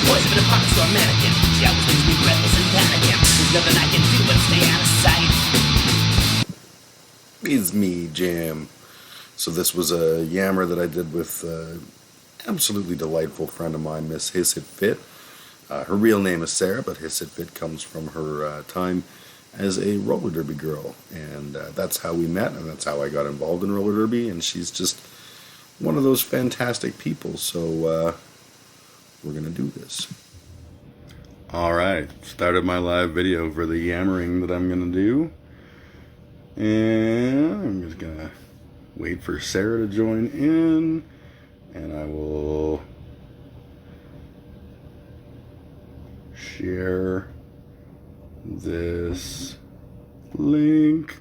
voice of an apartment store mannequin. She always leaves me breathless and panicking. There's nothing I can do but stay out of sight. It's me, Jam. So this was a yammer that I did with absolutely delightful friend of mine, Miss Hissett Fit. Her real name is Sarah, but Hissett Fit comes from her time as a roller derby girl, and that's how we met, and that's how I got involved in roller derby. And she's just one of those fantastic people. So we're gonna do this. All right, started my live video for the yammering that I'm gonna do, and I'm just gonna wait for Sarah to join in, and I will share this link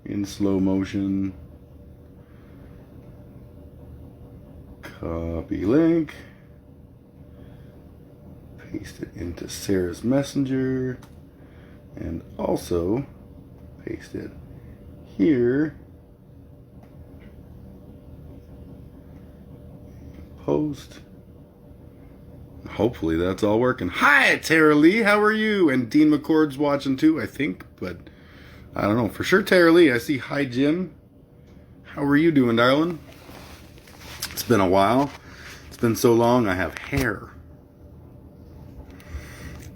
in slow motion. Copy link. Paste it into Sarah's Messenger. And also paste it here. Post. Hopefully that's all working. Hi, Tara Lee. How are you? And Dean McCord's watching too, I think. But I don't know. For sure, Tara Lee. I see hi, Jim. How are you doing, darling? It's been a while. It's been so long. I have hair.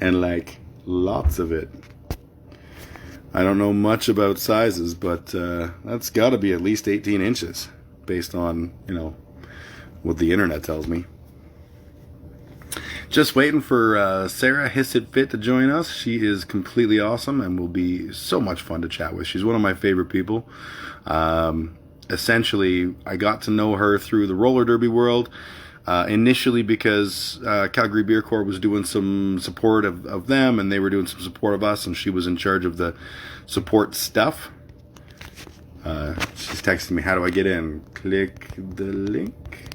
And like lots of it. I don't know much about sizes, but that's got to be at least 18 inches based on, what the internet tells me. Just waiting for Sarah Hissett Fit to join us. She is completely awesome and will be so much fun to chat with. She's one of my favorite people. Essentially, I got to know her through the roller derby world. Initially because Calgary Beer Corps was doing some support of them, and they were doing some support of us, and she was in charge of the support stuff. She's texting me, how do I get in? Click the link.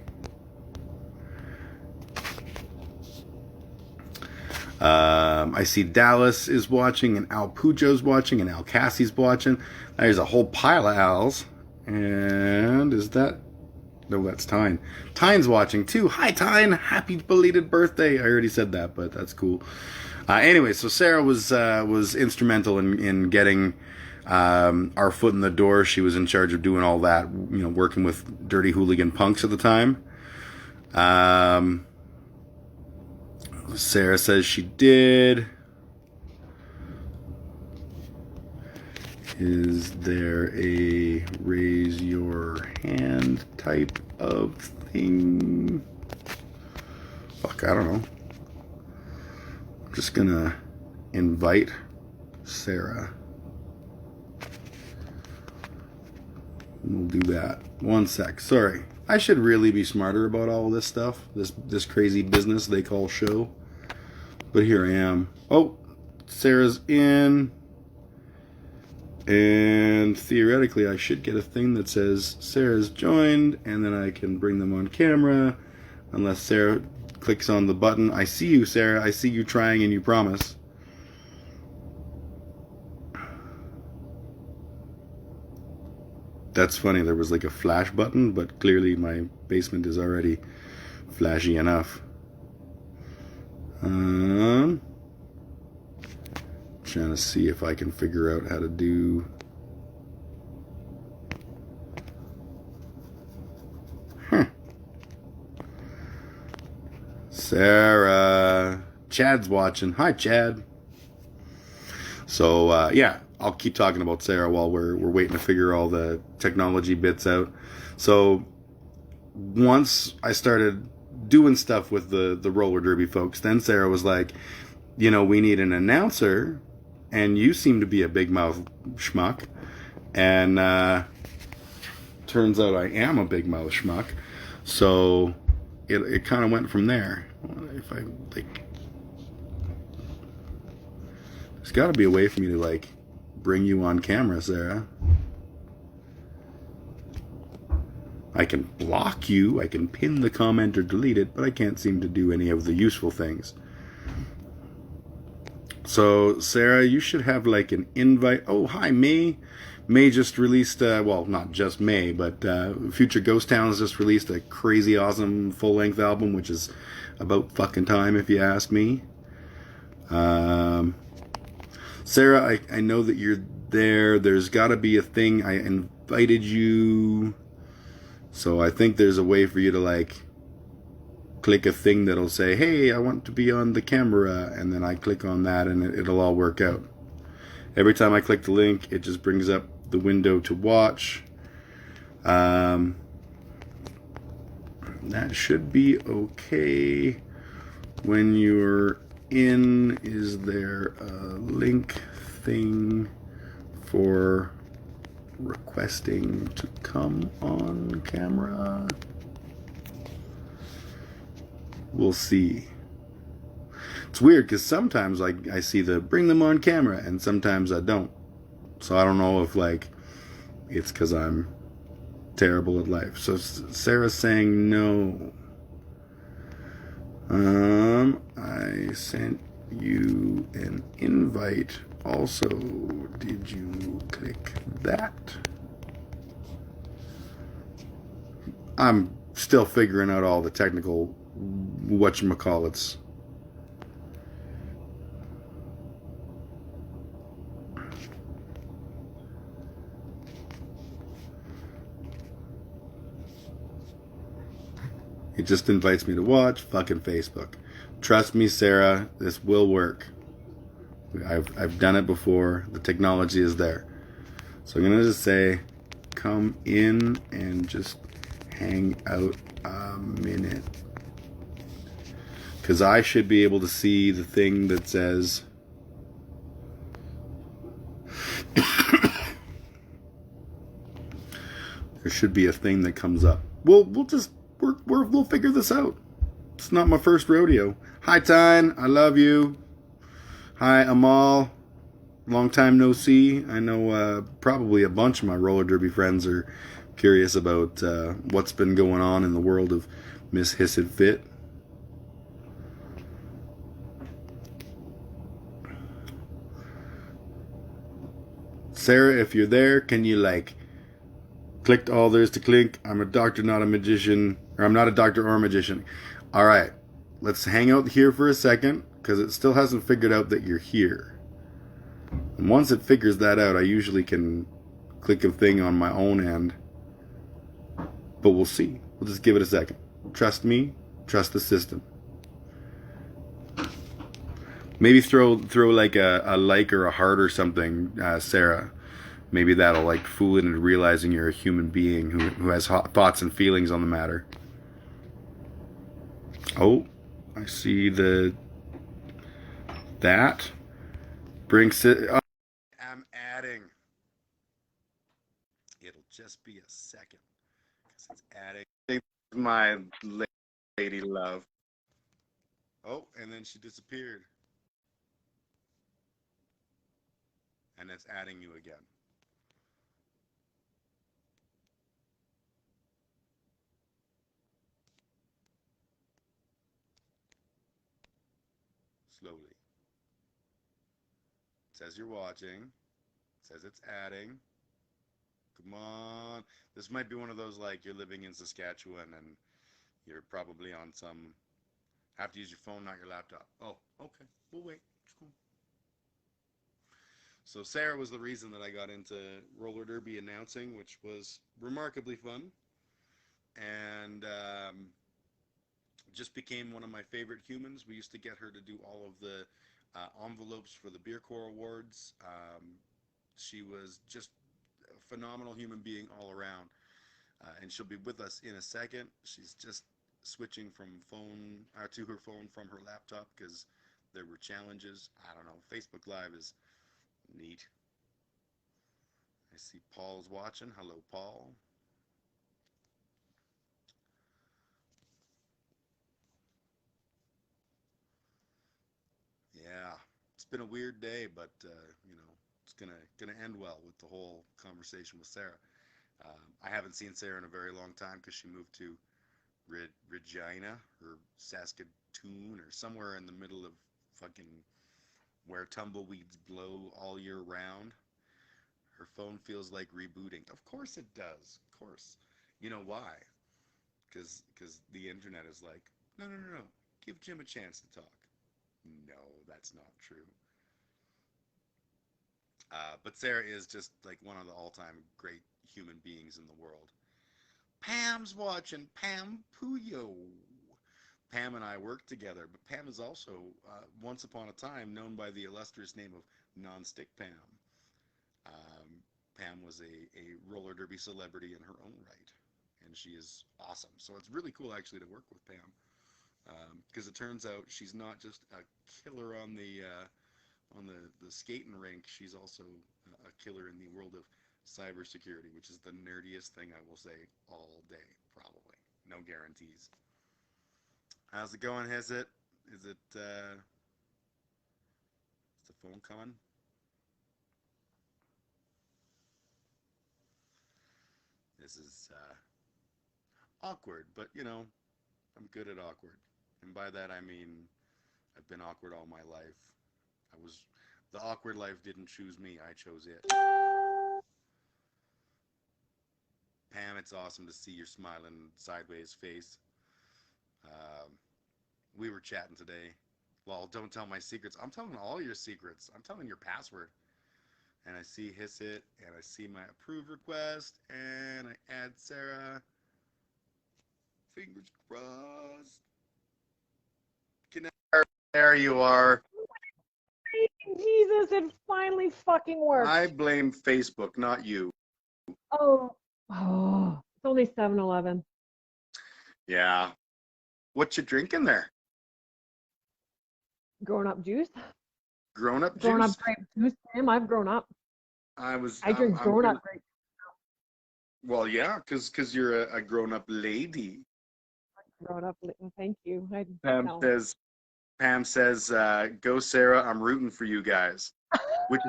I see Dallas is watching, and Al Pujo's watching, and Al Cassie's watching. There's a whole pile of Al's. And is that... No, that's Tyne. Tyne's watching too. Hi, Tyne. Happy belated birthday. I already said that, but that's cool. Anyway, so Sarah was instrumental in getting our foot in the door. She was in charge of doing all that, working with Dirty Hooligan Punks at the time. Sarah says she did. Is there a raise your hand type of thing? Fuck, I don't know. I'm just gonna invite Sarah. We'll do that. One sec. Sorry. I should really be smarter about all this stuff. This crazy business they call show. But here I am. Oh, Sarah's in. And theoretically, I should get a thing that says Sarah's joined, and then I can bring them on camera, unless Sarah clicks on the button. I see you, Sarah. I see you trying, and you promise. That's funny. There was like a flash button, but clearly my basement is already flashy enough. Trying to see if I can figure out how to do. Sarah. Chad's watching. Hi, Chad. So, yeah, I'll keep talking about Sarah while we're waiting to figure all the technology bits out. So, once I started doing stuff with the roller derby folks, then Sarah was like, we need an announcer, and you seem to be a big mouth schmuck. And turns out I am a big mouth schmuck. So it kind of went from there. If I there's got to be a way for me to bring you on camera, Sarah. I can block you, I can pin the comment or delete it, but I can't seem to do any of the useful things. So, Sarah, you should have like an invite. Oh, hi, May. May just released, well, not just May, but Future Ghost Town has just released a crazy awesome full length album, which is about fucking time, if you ask me. Um, Sarah, I know that you're there. There's got to be a thing. I invited you. So I think there's a way for you to like click a thing that'll say, hey, I want to be on the camera. And then I click on that and it'll all work out. Every time I click the link, it just brings up the window to watch. That should be okay. When you're in, is there a link thing for requesting to come on camera? We'll see. It's weird because sometimes like I see the bring them on camera and sometimes I don't. So I don't know if like it's because I'm terrible at life. So Sarah's saying no. I sent you an invite. Also, did you click that? I'm still figuring out all the technical whatchamacallits. It just invites me to watch fucking Facebook. Trust me, Sarah, this will work. I've done it before. The technology is there. So I'm gonna just say, come in and just hang out a minute. Because I should be able to see the thing that says there should be a thing that comes up. We'll figure this out. It's not my first rodeo. Hi, Tyne. I love you. Hi, Amal. Long time no see. I know probably a bunch of my roller derby friends are curious about what's been going on in the world of Miss Hissett Fit. Sarah, if you're there, can you like click all there is to click? I'm a doctor, not a magician. Or I'm not a doctor or a magician. All right, let's hang out here for a second because it still hasn't figured out that you're here. And once it figures that out, I usually can click a thing on my own end. But we'll see. We'll just give it a second. Trust me. Trust the system. Maybe throw like a like or a heart or something, Sarah. Maybe that'll like fool it into realizing you're a human being who has thoughts and feelings on the matter. Oh, I see that brings it. Oh, I'm adding. It'll just be a second because it's adding. My lady love. Oh, and then she disappeared. And it's adding you again. Slowly. It says you're watching. It says it's adding. Come on. This might be one of those like you're living in Saskatchewan and you're probably on some. Have to use your phone, not your laptop. Oh, okay. We'll wait. It's cool. So Sarah was the reason that I got into roller derby announcing, which was remarkably fun, and just became one of my favorite humans. We used to get her to do all of the envelopes for the Beer Corps Awards. She was just a phenomenal human being all around, and she'll be with us in a second. She's just switching from phone to her phone from her laptop because there were challenges. I don't know. Facebook Live is neat. I see Paul's watching. Hello, Paul. Yeah, it's been a weird day, but it's gonna end well with the whole conversation with Sarah. I haven't seen Sarah in a very long time because she moved to Regina or Saskatoon or somewhere in the middle of fucking where tumbleweeds blow all year round. Her phone feels like rebooting. Of course it does. Of course. You know why? Because the internet is like, no, no, no, no. Give Jim a chance to talk. No, that's not true. But Sarah is just like one of the all-time great human beings in the world. Pam's watching. Pam Puyo. Pam and I work together, but Pam is also, once upon a time, known by the illustrious name of Non-Stick Pam. Pam was a roller derby celebrity in her own right, and she is awesome. So it's really cool actually to work with Pam, because it turns out she's not just a killer on the skating rink. She's also a killer in the world of cybersecurity, which is the nerdiest thing I will say all day, probably. No guarantees. How's it going, Hissett? Is the phone coming? This is awkward, but you know, I'm good at awkward. And by that I mean I've been awkward all my life. The awkward life didn't choose me, I chose it. Pam, it's awesome to see your smiling sideways face. Um, we were chatting today. Well, don't tell my secrets. I'm telling all your secrets. I'm telling your password. And I see Hissett, and I see my approve request, and I add Sarah. Fingers crossed. Connect. There you are. Jesus, it finally fucking worked. I blame Facebook, not you. Oh, it's only 7-Eleven. Yeah. What you drinking there? Grown up juice. Grown up Grown juice? up grape juice, Tim. I've grown up. I drink grown up grape. Well, yeah, because you're a grown up lady. Grown up. Thank you. Pam says, "Go Sarah, I'm rooting for you guys," which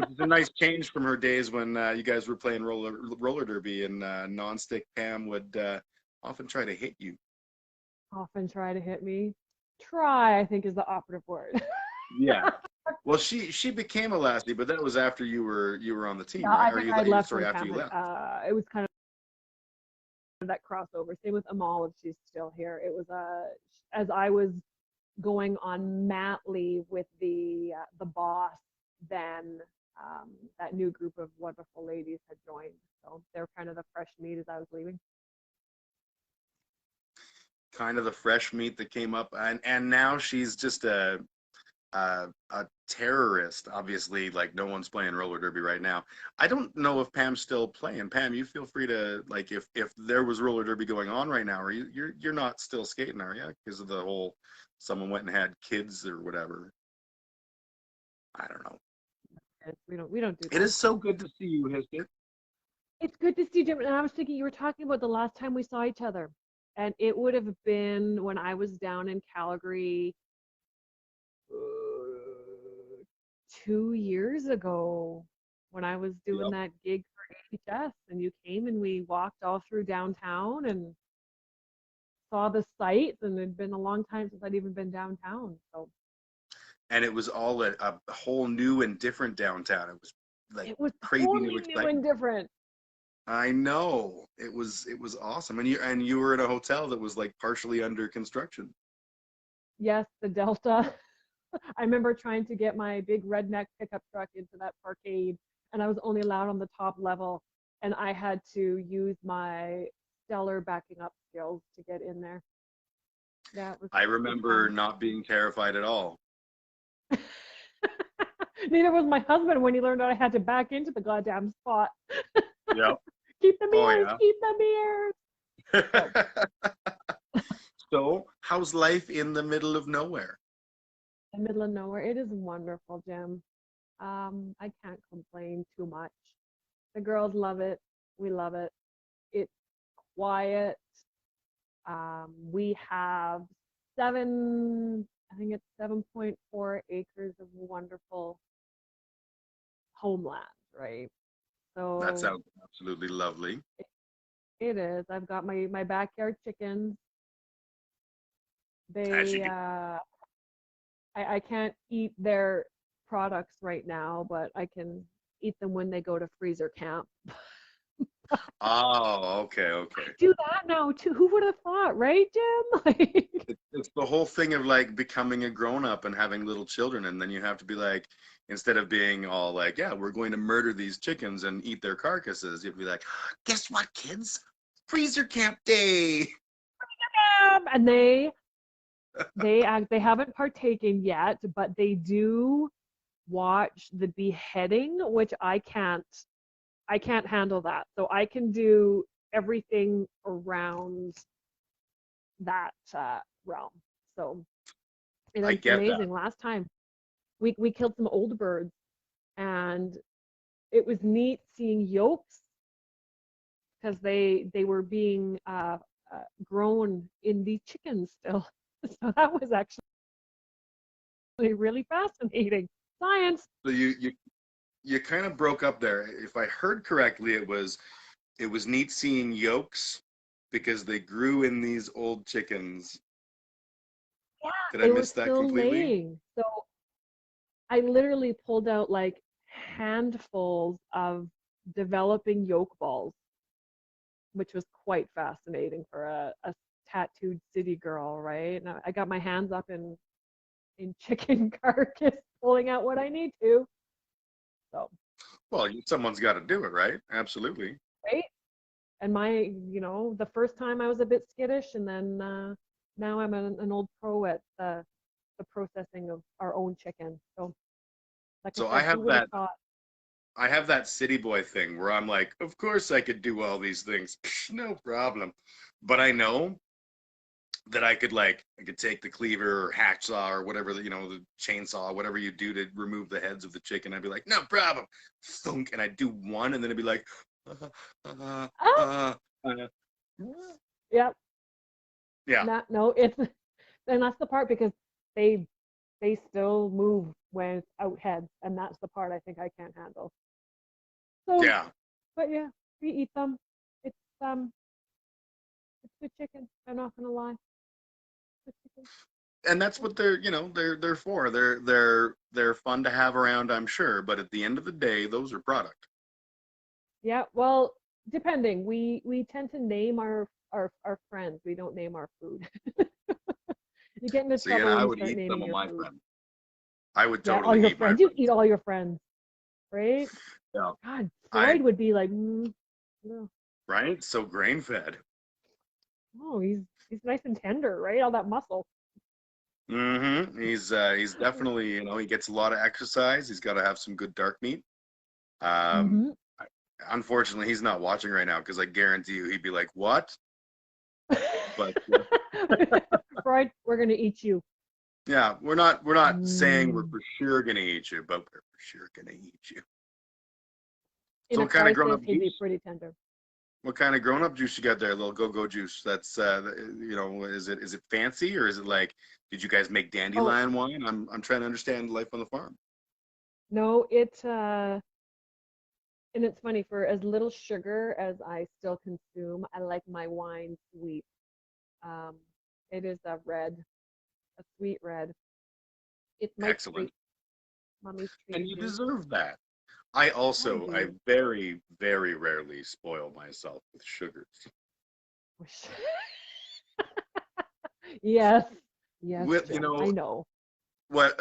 is a nice change from her days when you guys were playing roller derby and non-stick Pam would often try to hit you. Often try to hit me. Try, I think, is the operative word. Yeah. Well, she became a lassie, but that was after you were on the team, Yeah, right? I think I left sorry, when after Pam you left. it was kind of that crossover. Same with Amal if she's still here. It was as I was going on mat leave with the boss, then that new group of wonderful ladies had joined. So they're kind of the fresh meat as I was leaving. Kind of the fresh meat that came up, and now she's just a terrorist. Obviously, like no one's playing roller derby right now. I don't know if Pam's still playing. Pam, you feel free to, like, if there was roller derby going on right now, or you're not still skating, are you? Because of the whole someone went and had kids or whatever. I don't know. We don't do that. It is so good to see you, Hissett. It's good to see you, Jim. And I was thinking you were talking about the last time we saw each other, and it would have been when I was down in Calgary 2 years ago when I was doing that gig for HHS, and you came and we walked all through downtown and saw the sights, and it'd been a long time since I'd even been downtown. So. And it was all a whole new and different downtown. It was like it was crazy totally new new and different. I know. It was awesome. And you were in a hotel that was like partially under construction. Yes, the Delta. I remember trying to get my big redneck pickup truck into that parkade, and I was only allowed on the top level, and I had to use my stellar backing up skills to get in there. Yeah, I remember not being terrified at all. Neither was my husband when he learned that I had to back into the goddamn spot. Yep. Keep the mirrors, keep the mirrors. So, how's life in the middle of nowhere? The middle of nowhere. It is wonderful, Jim. I can't complain too much. The girls love it. We love it. It's quiet. We have I think it's 7.4 acres of wonderful homeland, right? So that sounds absolutely lovely. It is. I've got my backyard chickens. They I can't eat their products right now, but I can eat them when they go to freezer camp. Oh, okay, I okay. do that now too. Who would have thought, right, Jim? Like, It's the whole thing of like becoming a grown up and having little children, and then you have to be like, instead of being all like, yeah, we're going to murder these chickens and eat their carcasses, you'd be like, guess what, kids? Freezer camp day. and they haven't partaken yet, but they do watch the beheading, which I can't handle that. So I can do everything around that realm. So, and I it's get that. amazing. Last time we killed some old birds, and it was neat seeing yolks because they were being grown in the chickens still. So that was actually really fascinating. Science. So you kind of broke up there. If I heard correctly, it was neat seeing yolks because they grew in these old chickens. Yeah, Did I they were miss that still completely? laying. So I literally pulled out like handfuls of developing yolk balls, which was quite fascinating for a tattooed city girl, right? And I got my hands up in chicken carcass, pulling out what I need to. So, Well, someone's got to do it, right? Absolutely. right? And the first time I was a bit skittish, and then now I'm an old pro at the processing of our own chicken. So, like I So I said, who have would have that thought? I have that city boy thing where I'm like, of course I could do all these things. No problem. But I know that I could take the cleaver or hacksaw or whatever, the chainsaw, whatever you do to remove the heads of the chicken. I'd be like, no problem. Thunk, and I'd do one, and then it'd be like, uh, uh, Ah, uh, uh. yep. Yeah. Not no. It's and that's the part because they they still move without heads, and that's the part I think I can't handle. So, Yeah. but yeah, we eat them. It's um, it's good chicken. I'm not gonna lie. Good chicken. And that's what they're for. They're fun to have around, I'm sure, but at the end of the day, those are product. Yeah. Well, depending. We tend to name our friends. We don't name our food. You get into See, and trouble when I you would start eat some naming of your my food. friends. I would Yeah, all totally your eat my friends. You eat friends. all your friends, right? Yeah. God, I Floyd would be like, no. Right? So grain fed. Oh, he's nice and tender, right? All that muscle. He's definitely, he gets a lot of exercise. He's got to have some good dark meat. Um, Mm-hmm. I- Unfortunately, he's not watching right now because I guarantee you he'd be like, "What?" But Freud, we're gonna eat you. yeah, we're not saying we're Mm. for sure gonna eat you, but we're for sure gonna eat you. In So a what kind of grown crisis, up he'd be juice? pretty tender. What kind of grown up juice you got there? A little go juice. That's is it fancy or is it like? Did you guys make Oh, dandelion wine? I'm trying to understand life on the farm. no, and it's funny, for as little sugar as I still consume, I like my wine sweet. Um, it is a sweet red. It's my Excellent. treat, mommy's treat And you too. deserve that. I Do. very, very rarely spoil myself with sugars. Yes, yes, With Jim. I know.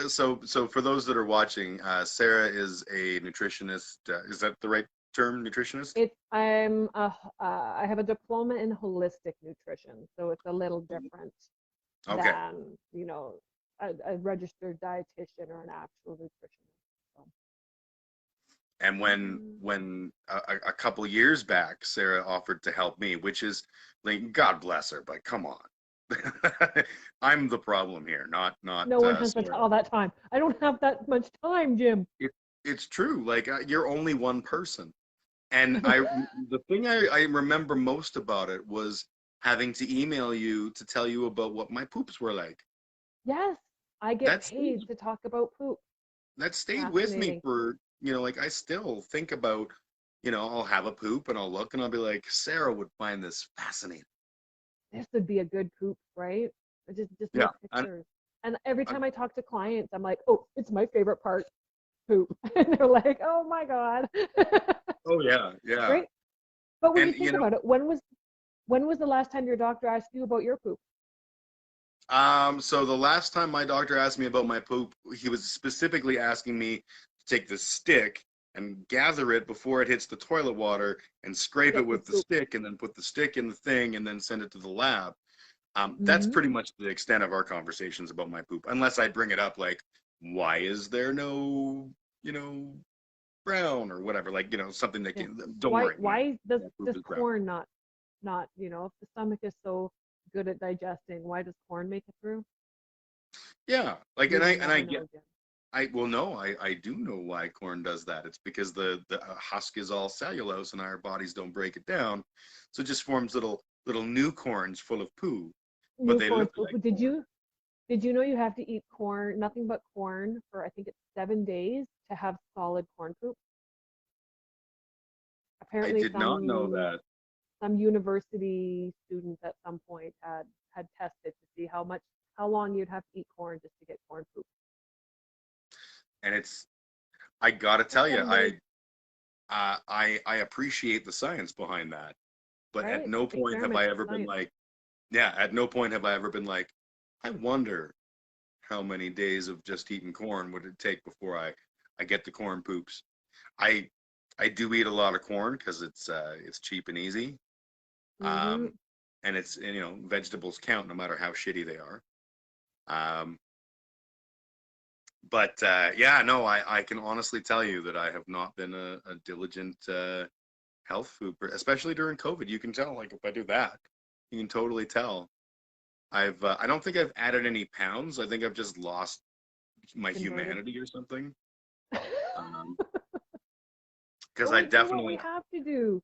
so for those that are watching, Sarah is a nutritionist. Is that the right term, nutritionist? I have a diploma in holistic nutrition, so it's a little different Okay. than, a registered dietitian or an actual nutritionist. So, And when mm, when a couple years back, Sarah offered to help me, which is like, God bless her, but come on. I'm the problem here, not no one has Sarah. all that time. I don't have that much time, Jim. It, it's true. Like, you're only one person. And the thing I remember most about it was having to email you to tell you about what my poops were like. Yes, I get That stayed, paid to talk about poop. that stayed with me Fascinating. for, like, I still think about, I'll have a poop and I'll look and I'll be like, Sarah would find this fascinating. This would be a good poop, right? Just Yeah. look pictures. And every time I talk to clients, I'm like, oh, it's my favorite part. poop. And they're like, oh my God. Oh yeah, yeah. Right? But when And you think about it, when was the last time your doctor asked you about your poop? so the last time my doctor asked me about my poop, he was specifically asking me to take the stick and gather it before it hits the toilet water and scrape Yeah, it 'cause with the poop. stick and then put the stick in the thing and then send it to the lab. That's Hmm. pretty much the extent of our conversations about my poop, unless I bring it up like, why is there no, you know, brown or whatever, like, something that Yeah. can, don't Why worry, why does my poop does is brown. corn not, if the stomach is so good at digesting, why does corn make it through? Yeah, like, You and I may and I never get know, Jim. I well, no, I do know why corn does that. It's because the husk is all cellulose and our bodies don't break it down, so it just forms little new corns full of poo, but New they corn look poop. like Did corn. you know you have to eat corn, nothing but corn for I think it's 7 days to have solid corn poop? I Apparently did not know some that, some university students at some point had tested to see how long you'd have to eat corn just to get corn poop. and I gotta Just tell you, 7 days, I appreciate the science behind that, but at right? no point have Experiment I with ever been science. like, yeah, at no point have I ever been like, I wonder how many days of just eating corn would it take before I get the corn poops. I I do eat a lot of corn because it's cheap and easy. Hmm. Um, and it's, vegetables count no matter how shitty they are. Um, but yeah, no, I can honestly tell you that I have not been a diligent health food, especially during COVID. You can tell, like, if I do that, you can totally tell. I don't think I've added any pounds. I think I've just lost my Converted. humanity or something. Um, But because I we do what we definitely, have to do,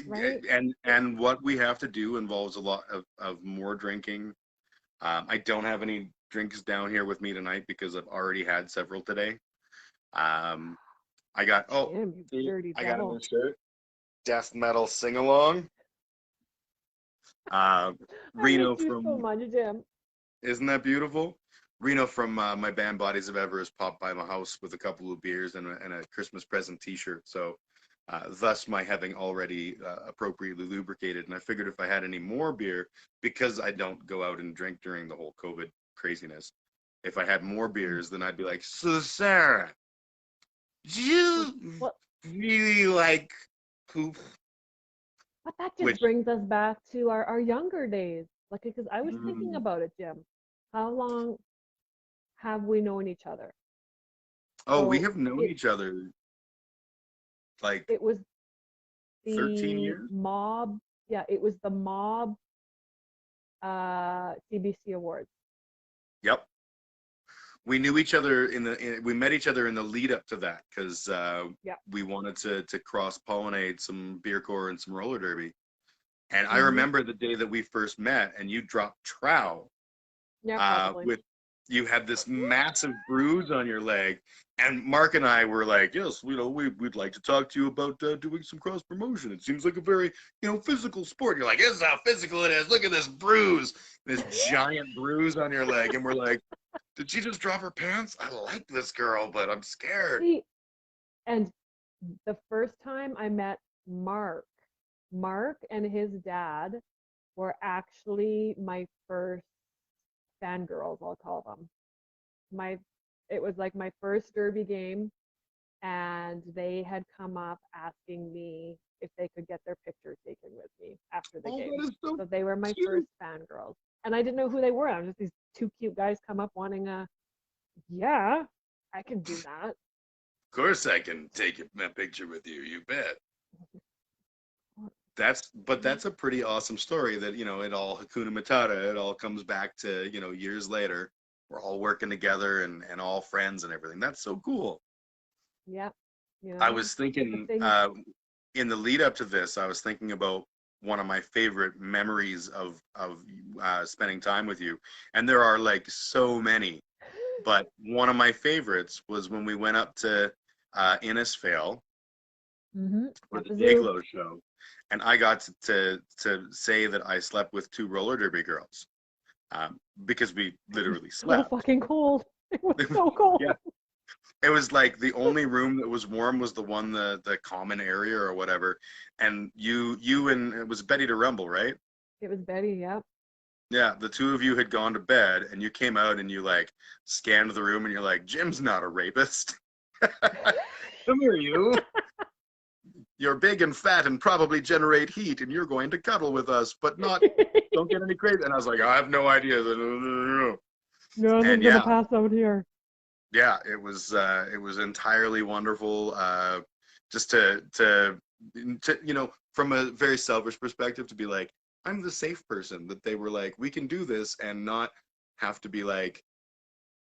right? and what we have to do involves a lot of more drinking. I don't have any drinks down here with me tonight because I've already had several today. Um, I got, oh, Jim, you see, dirty I got a devil. new shirt, death metal sing along. Uh, I miss Reno you so from, much, Jim. isn't that beautiful? Reno from my band Bodies of Ever has popped by my house with a couple of beers and a Christmas present T-shirt. So, thus my having already appropriately lubricated. And I figured if I had any more beer, because I don't go out and drink during the whole COVID craziness, if I had more Mm. beers, then I'd be like, so Sarah, do you Well, really like poop? but that just Which, brings us back to our younger days. Like, because I was thinking mm, about it, Jim. How long have we known each other? oh, we So have known it each other like it was 13 the years. mob, yeah, it was the mob CBC Awards. Yep. We knew each other we met each other in the lead up to that because Yeah. we wanted to cross pollinate some beer core and some roller derby. And I Hmm. remember the day that we first met, and you dropped trow Yeah, probably. with you had this massive bruise on your leg, and Mark and I were like, "Yes, we'd like to talk to you about doing some cross promotion. It seems like a very physical sport." You're like, "This is how physical it is. Look at this bruise, this giant bruise on your leg." And we're like, did she just drop her pants? I like this girl, but I'm scared. See, and the first time I met Mark, Mark and his dad were actually my first fangirls, I'll call them. My It was like my first derby game, and they had come up asking me if they could get their picture taken with me after the Oh, game. that is so So they were my cute. first fangirls. And I didn't know who they were. I was just these two cute guys come up wanting yeah, I can do that. Of course, I can take a picture with you. You bet. That's a pretty awesome story. That it all Hakuna Matata. It all comes back to years later. We're all working together and all friends and everything. That's so cool. Yeah, I was the thinking things. in the lead up to this, I was thinking about one of my favorite memories of spending time with you, and there are like so many. But one of my favorites was when we went up to Innisfail Hmm. for At the the zoo. Dayglow show, and I got to say that I slept with two roller derby girls because we It was literally so slept. fucking cold. It was so cold. Yeah, It was like the only room that was warm was the one, the common area or whatever. And you and it was Betty to Rumble, right? It was Betty, yep. Yeah, the two of you had gone to bed and you came out and you like scanned the room and you're like, Jim's not a rapist. Come here, you. You're big and fat and probably generate heat and you're going to cuddle with us, but not, don't get any crazy. And I was like, I have no idea. Nothing's And gonna yeah, pass out here. yeah, it was entirely wonderful. Just to from a very selfish perspective, to be like, I'm the safe person, that they were like, we can do this and not have to be like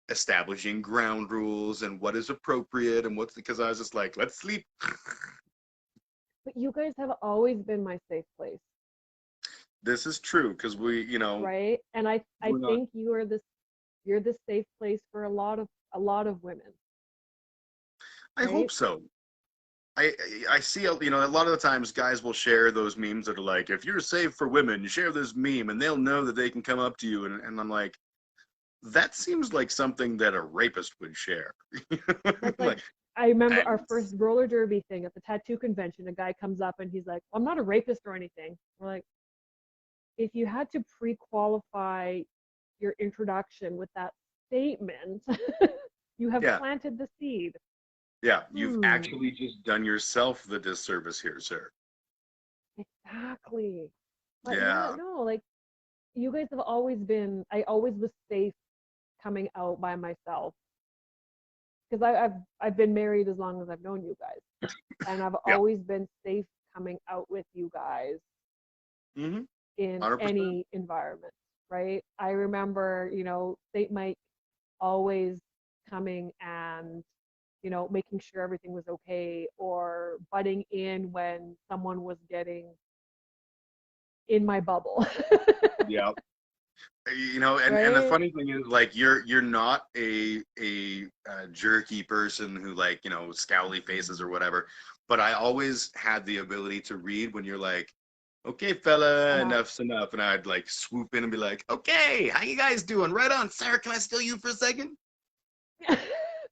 establishing ground rules and what is appropriate and what's, because I was just like, let's sleep. But you guys have always been my safe place, This is true because we, right? And I we're not. think you're the safe place for a lot of women. I Right? hope so. I see, a lot of the times guys will share those memes that are like, if you're safe for women, you share this meme and they'll know that they can come up to you. And I'm like, that seems like something that a rapist would share. That's Like, like, I remember our first roller derby thing at the tattoo convention. A guy comes up and he's like, I'm not a rapist or anything. We're like, if you had to pre-qualify your introduction with that statement, you have yeah, planted the seed. yeah, you've Hmm, actually just done yourself the disservice here, sir. exactly. But yeah, Yeah. no, like you guys have always been, I always was safe coming out by myself because I've been married as long as I've known you guys, and I've Yep. always been safe coming out with you guys Mm-hmm. in 100%. any environment, right? I remember, St. Mike always coming and, making sure everything was okay or butting in when someone was getting in my bubble. Yeah. And the Right? funny thing is, like, you're not a jerky person who, like, scowly faces or whatever, but I always had the ability to read when you're like, okay, fella, Uh-huh. enough's enough, and I'd like swoop in and be like, okay, how you guys doing? Right on, Sarah, can I steal you for a second?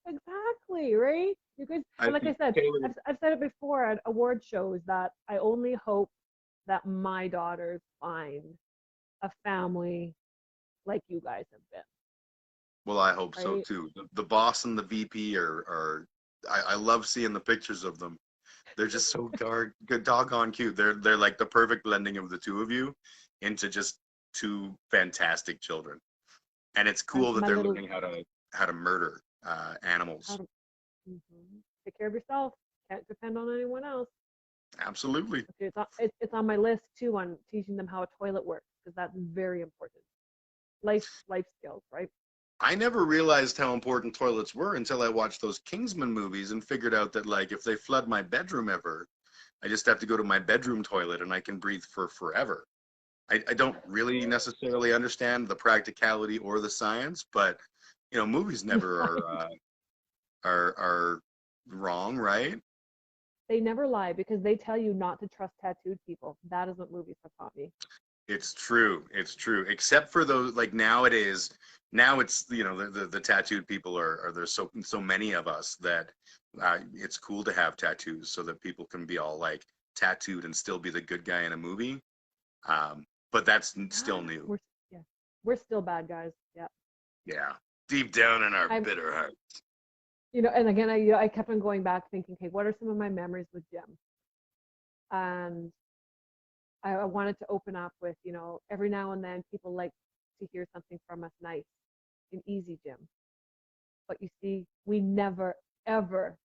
Exactly, right? You could, and I'd like I be said, tailored. I've said it before at award shows that I only hope that my daughters find a family like you guys have been, Well, I hope so right? too. The boss and the VP are I love seeing the pictures of them. They're just so good, doggone cute. They're like the perfect blending of the two of you into just two fantastic children. And it's And cool that my they're little, learning how to murder how animals. to, take care of yourself. Can't depend on anyone else. Absolutely. Okay, it's on my list too on teaching them how a toilet works because that's very important. Life skills, right? I never realized how important toilets were until I watched those Kingsman movies and figured out that, like, if they flood my bedroom ever, I just have to go to my bedroom toilet and I can breathe for forever. I don't really necessarily understand the practicality or the science, but movies The never science. are wrong, right? They never lie because they tell you not to trust tattooed people. That is what movies have taught me. It's true. It's true. Except for those, like, nowadays, now it's the tattooed people are there's so many of us that it's cool to have tattoos so that people can be all like tattooed and still be the good guy in a movie. But that's still new. We're yeah, we're still bad guys. Yeah. Yeah, deep down in our I'm bitter heart. and again I kept on going back thinking, okay, what are some of my memories with Jim? And I wanted to open up with, every now and then people like to hear something from us nice and easy, Jim. But you see, we never ever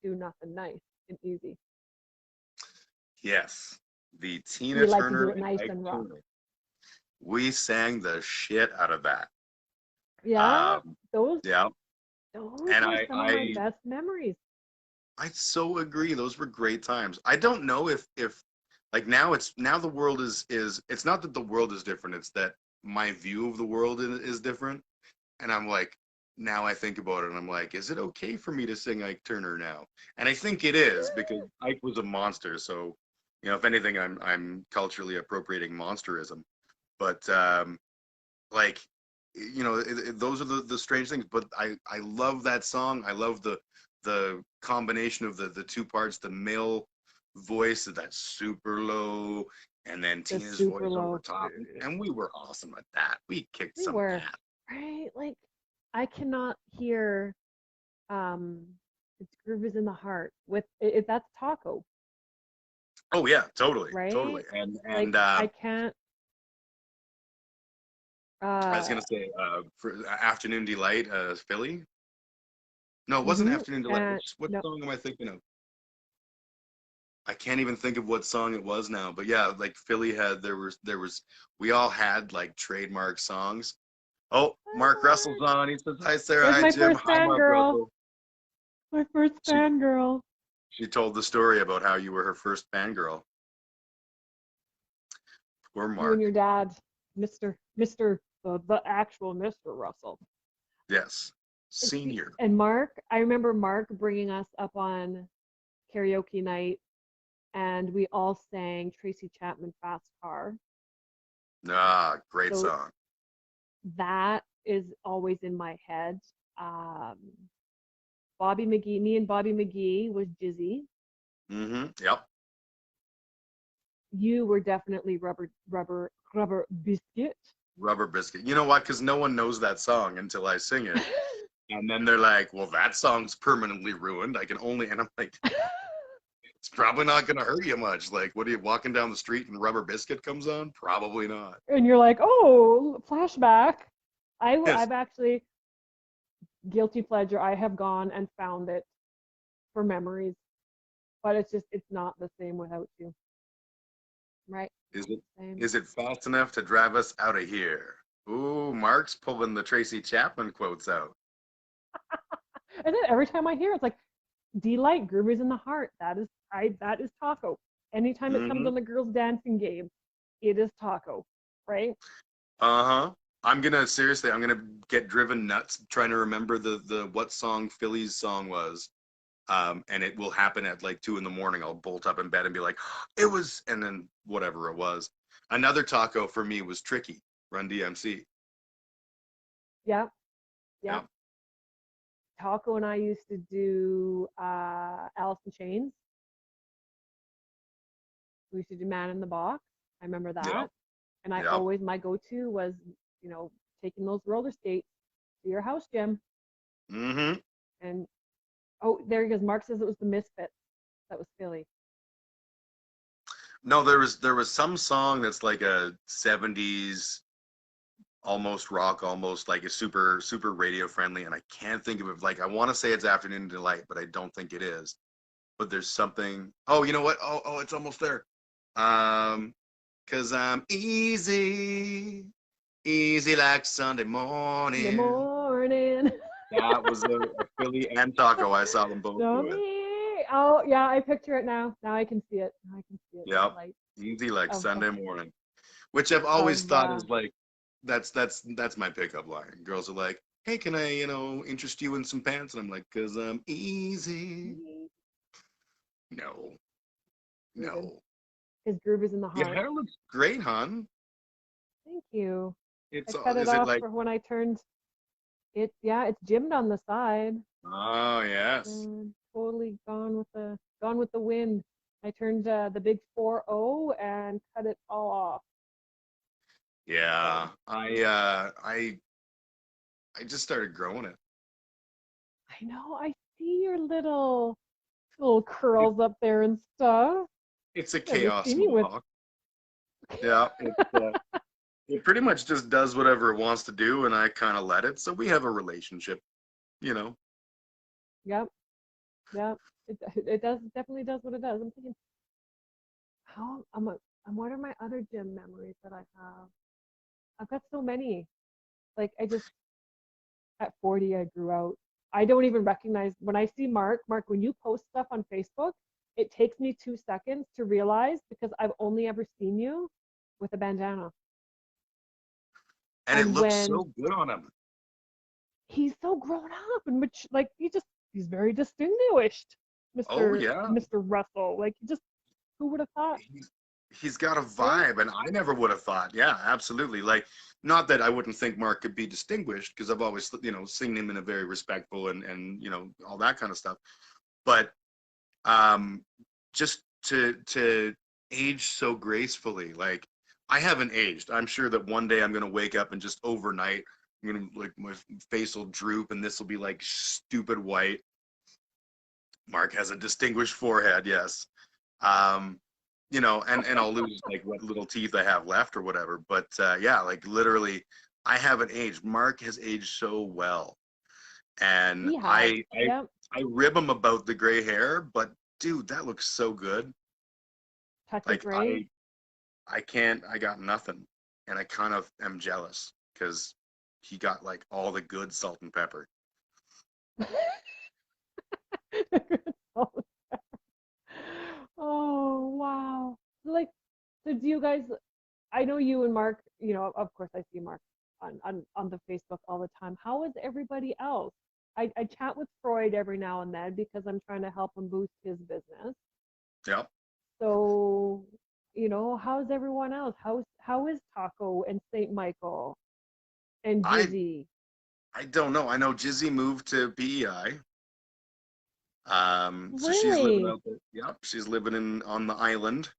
do nothing nice and easy. Yes, the We Tina like to do Turner it and nice Ike and rough. Turner. We sang the shit out of that. Yeah, Um, those yeah, those and were I some of my I best memories. I so agree. Those were great times. I don't know if like now the world is it's not that the world is different. It's that my view of the world is different. And I'm like, now I think about it and I'm like, is it okay for me to sing Ike Turner now? And I think it is because Ike was a monster. So, if anything, I'm culturally appropriating monsterism. But like those are the strange things. But I love that song. I love the combination of the two parts, the male voice at that super low, and then The Tina's super voice over low. top. And we were awesome at that. We kicked We some were, ass. right? Like, I cannot hear It's Groove is in the Heart with if that's Taco, Oh yeah, totally, right? totally. And Like, and I can't I was uh gonna say for Afternoon Delight, Philly. No, it wasn't mhm, Afternoon Delight. and What no, song am I thinking of? I can't even think of what song it was now. But yeah, like Philly had there was we all had like trademark songs. Oh, Mark Russell's on. He says hi Sarah, there's hi my Jim, first hi Mark fangirl. Russell. My first She fangirl. she told the story about how you were her first fangirl. Poor You and Mark. your dad, Mr. The actual Mr. Russell. Yes, senior. And Mark, I remember Mark bringing us up on karaoke night, and we all sang Tracy Chapman Fast Car. Ah, great So song. that is always in my head. Um, Bobby McGee, me and Bobby McGee was Jizzy. Yep. You were definitely rubber biscuit. Rubber Biscuit. You know what? Because no one knows that song until I sing it. And then they're like, well, that song's permanently ruined. I can only, and I'm like, it's probably not going to hurt you much. Like, what are you walking down the street and Rubber Biscuit comes on? Probably not. And you're like, oh, flashback. Yes. I've actually guilty pleasure. I have gone and found it for memories, but it's not the same without you, right? Is Not it the same. is it fast enough to drive us out of here? Ooh, Mark's pulling the Tracy Chapman quotes out. And then every time I hear it, it's like delight, groove is in the heart. That is Taco. Anytime it comes Mm-hmm. on the girls dancing game, it is Taco, right? Uh-huh. I'm gonna get driven nuts trying to remember the what song Philly's song was. And it will happen at like 2 in the morning. I'll bolt up in bed and be like, it was, and then whatever it was. Another taco for me was Tricky, Run DMC. Yeah, yeah. Yeah. Taco and I used to do Alice in Chains. We used to do Man in the Box. I remember Yeah. that. And I Yeah. always, my go-to was, taking those roller skates to your house, Jim. Mm-hmm. And oh, there he goes. Mark says it was the Misfits. That was Philly. No, there was some song that's like a 70s almost rock, almost like a super super radio friendly, and I can't think of it. Like I want to say it's Afternoon Delight, but I don't think it is. But there's something. Oh, you know what? Oh, it's almost there. Um, 'Cause I'm easy like Sunday In the morning. morning. That was a Philly and Taco. I saw them both Show do it. me. Oh, yeah, I picture it now. Now I can see it. Now I can see it. The Yep. light Easy like of Sunday morning. Which I've always of thought is like that's my pickup line. Girls are like, hey, can I, interest you in some pants? And I'm like, 'cause I'm easy. No, Groovin'. no. His groove is in the Your heart. hair looks great, hon. Thank you. I It's cut it is it off like for when I turned it. Yeah, it's gymmed on the side. oh yes. Totally gone with the wind. I turned the big 4-0 and cut it all off. Yeah. So I just started growing it. I know I see your little curls up there and stuff. It's a Never chaos seen you with. mohawk. Yeah, it pretty much just does whatever it wants to do, and I kind of let it. So we have a relationship, you know. Yep, yep. It does definitely does what it does. I'm thinking, how what are my other gym memories that I have? I've got so many. Like I just at 40 I grew out. I don't even recognize when I see Mark, when you post stuff on Facebook, it takes me 2 seconds to realize because I've only ever seen you with a bandana. And it And looks when so good on him. he's so grown up and which like he's very distinguished, Oh Mr. yeah, Mr. Russell. Like just who would have thought? he's got a Right? vibe, and I never would have thought. Yeah, absolutely. Like, not that I wouldn't think Mark could be distinguished, because I've always, seen him in a very respectful and all that kind of stuff. But um, just to age so gracefully, like I haven't aged. I'm sure that one day I'm gonna wake up and just overnight, I'm gonna like my face will droop, and this will be like stupid white. Mark has a distinguished forehead, yes. Um, and I'll lose like what little teeth I have left or whatever. But yeah, like literally, I haven't aged. Mark has aged so well, and He has. I rib him about the gray hair, but dude, that looks so good. Touch of Like gray. I can't, I got nothing, and I kind of am jealous because he got like all the good salt and pepper. Oh, wow. Like, so do you guys, I know you and Mark, of course I see Mark on the Facebook all the time. How is everybody else? I chat with Freud every now and then because I'm trying to help him boost his business. Yep. So, how's everyone else? How is Taco and Saint Michael and I Jizzy? I don't know. I know Jizzy moved to BEI. So she's living Really? out there. Yep, she's living on the island.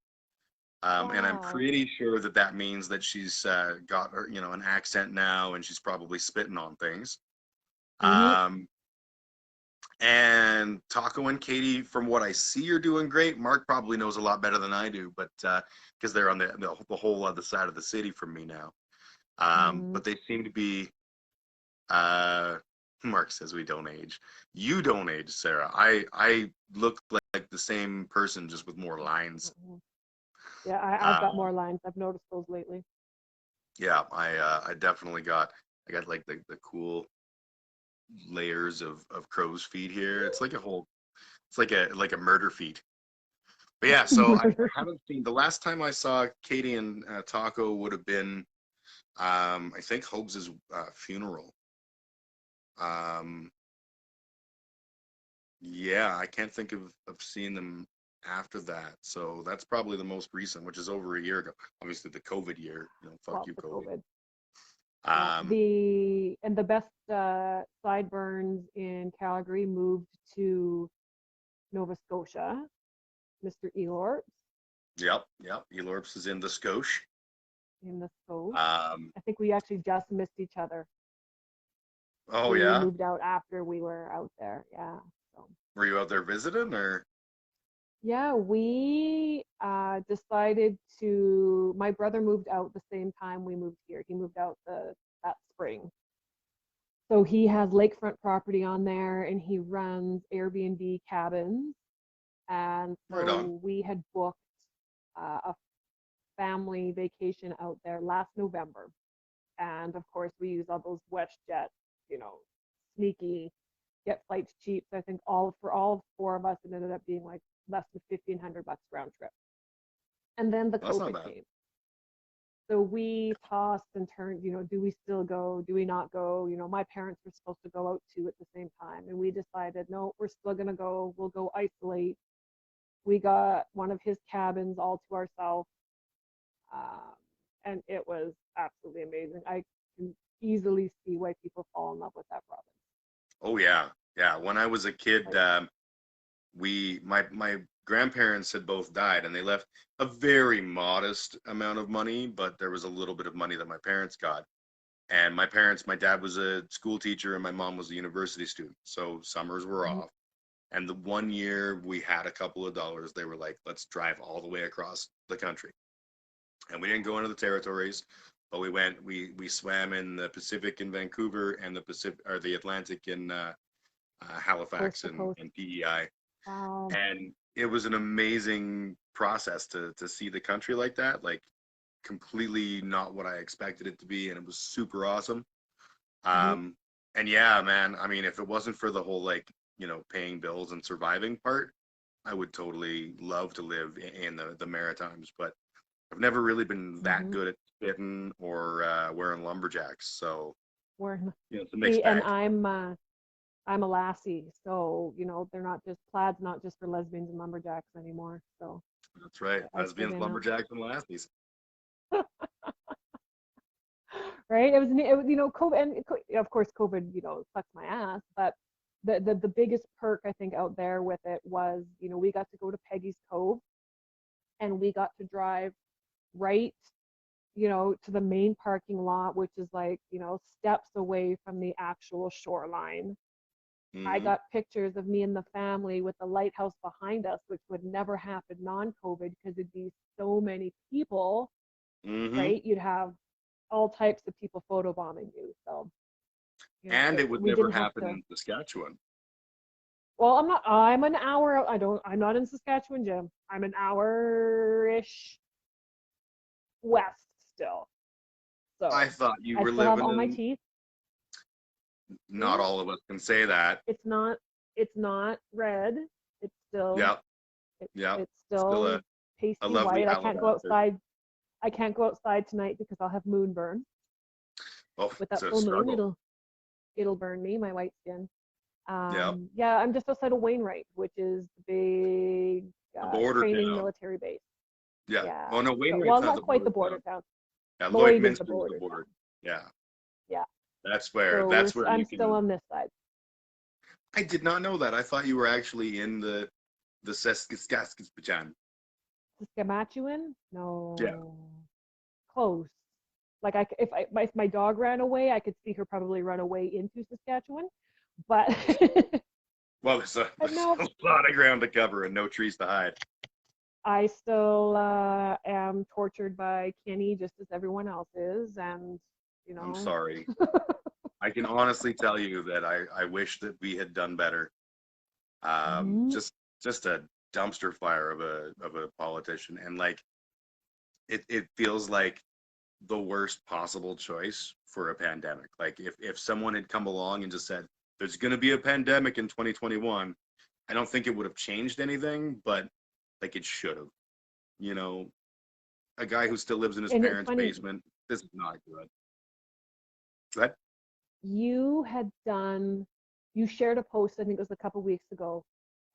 And I'm Wow. pretty sure that that means that she's got her, an accent now, and she's probably spitting on things. Mm-hmm. Um, and Taco and Katie, from what I see, are doing great. Mark probably knows a lot better than I do, but because they're on the whole other side of the city from me now. Mm-hmm. But they seem to be. Uh, Mark says we don't age. You don't age, Sarah. I look like the same person, just with more lines. Yeah, I've got Uh, more lines. I've noticed those lately. yeah, I definitely got like the cool layers of crow's feet here. It's like a whole, it's like a murder feat. But yeah, so I Murder. haven't seen, the last time I saw Katie and Taco would have been I think Hobbs's funeral. Um, yeah, I can't think of seeing them after that. So that's probably the most recent, which is over a year ago. Obviously the COVID year, fuck Well, you, the COVID. COVID. Yeah, Um, the best sideburns in Calgary moved to Nova Scotia, Mr. Elort yep. Elorps is in the Scotia. in the Scotia. Um, I think we actually just missed each other. oh We yeah. moved out after we were out there. Yeah. So Were you out there visiting or? yeah, we decided to. My brother moved out the same time we moved here. He moved out that spring. So he has lakefront property on there, and he runs Airbnb cabins. And Right on. so we had booked a family vacation out there last November. And of course, we use all those WestJet, you know, sneaky, get flights cheap. So I think all four of us, it ended up being like less than $1,500 round trip. And then the That's not COVID bad. came. So we tossed and turned, do we still go? Do we not go? My parents were supposed to go out too at the same time. And we decided, no, we're still going to go. We'll go isolate. We got one of his cabins all to ourselves. Um, and it was absolutely amazing. I can easily see why people fall in love with that province. Oh yeah, yeah. When I was a kid, Like, my grandparents had both died, and they left a very modest amount of money, but there was a little bit of money that my parents got. And my dad was a school teacher, and my mom was a university student, so summers were mhm, off. And the one year we had a couple of dollars, they were like, "Let's drive all the way across the country." And we didn't go into the territories, but we swam in the Pacific in Vancouver, and the Pacific or the Atlantic in coast Halifax to coast. and PEI. Wow. And it was an amazing process to see the country like that, like completely not what I expected it to be, and it was super awesome. Hmm. Um, and yeah, man, I mean, if it wasn't for the whole like paying bills and surviving part, I would totally love to live in the Maritimes, but I've never really been that Hmm. good at spitting or wearing lumberjacks. So, We're it's a mixed see, and bag. I'm a lassie, so they're not just plaids, not just for lesbians and lumberjacks anymore. So That's right. I still Lesbians, dance. lumberjacks, and lassies. Right? It was, COVID, and of course, COVID, sucks my ass. But the biggest perk I think out there with it was, we got to go to Peggy's Cove, and we got to drive right, to the main parking lot, which is like, steps away from the actual shoreline. I Mm-hmm. got pictures of me and the family with the lighthouse behind us, which would never happen non-COVID because it'd be so many people, Mm-hmm. right? You'd have all types of people photobombing you. So, And it would we never didn't have happen to. in Saskatchewan. Well, I'm an hour. I'm not in Saskatchewan, Jim. I'm an hour-ish west still. I So thought you I were still have living all my in. teeth. Not Mm, all of us can say that. it's not red. It's still, Yep. it, Yep. it's Still still a pasty lovely white. alabaster. I can't go outside tonight because I'll have moonburn. Oh, With it's that a full moon, struggle. it'll burn me, my white skin. Yep. Yeah, I'm just outside of Wainwright, which is the big The border training town. military base. Yeah. Yeah. Oh no, So, Wainwright's well, not not the quite border the border town. town. Yeah, Lloyd is the Lloydminster is the border border. town. Yeah. Yeah. That's where So I'm you still can. on this side. I did not know that. I thought you were actually in the Saskatchewan. Saskatchewan? Yeah. No. Close. Like if my dog ran away, I could see her probably run away into Saskatchewan. But Well, but there's no, a lot of ground to cover and no trees to hide. I still am tortured by Kenny just as everyone else is, and you I'm know, sorry. I can honestly tell you that I wish that we had done better. mhm. Just a dumpster fire of a politician, and like it feels like the worst possible choice for a pandemic. Like if someone had come along and just said there's going to be a pandemic in 2021, I don't think it would have changed anything, but like it should have. You know, a guy who still lives in his And it's parents' funny, basement. This is not good. But you had done, you shared a post, I think it was a couple weeks ago,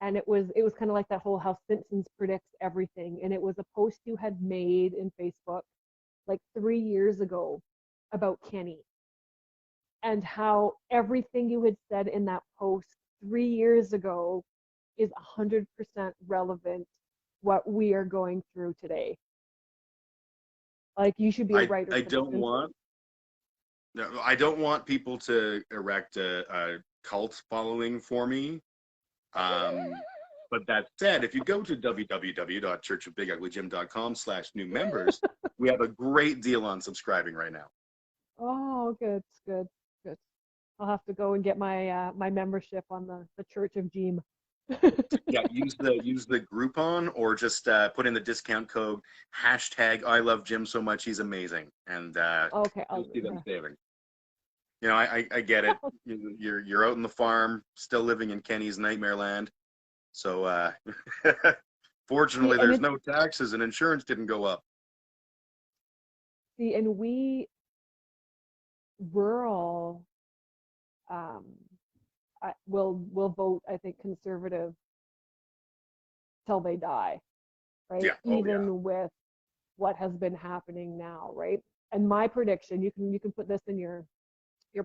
and it was kind of like that whole how Simpsons predicts everything, and it was a post you had made in Facebook like 3 years ago about Kenny, and how everything you had said in that post 3 years ago is 100% relevant what we are going through today. Like you should be a writer I for The don't Simpsons. want no, I don't want people to erect a cult following for me. Um, but that said, if you go to www.churchofbiguglygym.com/new members, we have a great deal on subscribing right now. Oh, good, good, good. I'll have to go and get my membership on the Church of Gym. Yeah, use the Groupon or just put in the discount code hashtag I love Jim so much he's amazing, and Okay, you'll see them yeah. saving. You know, I get it. You're out in the farm, still living in Kenny's nightmare land. So See, fortunately, and there's it's no taxes and insurance didn't go up. see, and we rural um, will vote, I think, conservative till they die, right? Yeah. Oh yeah. Even with what has been happening now, right? And my prediction, you can put this in your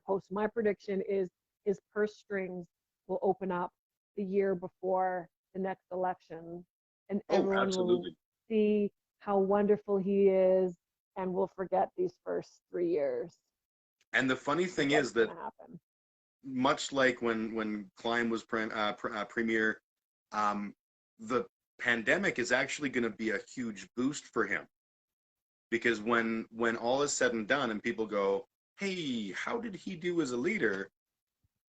post. My prediction is his purse strings will open up the year before the next election, and Oh, everyone will absolutely. see how wonderful he is, and will forget these first 3 years. And the funny Like thing that's is that gonna happen. much like when Klein was premier, um, the pandemic is actually going to be a huge boost for him because when all is said and done and people go, hey, how did he do as a leader?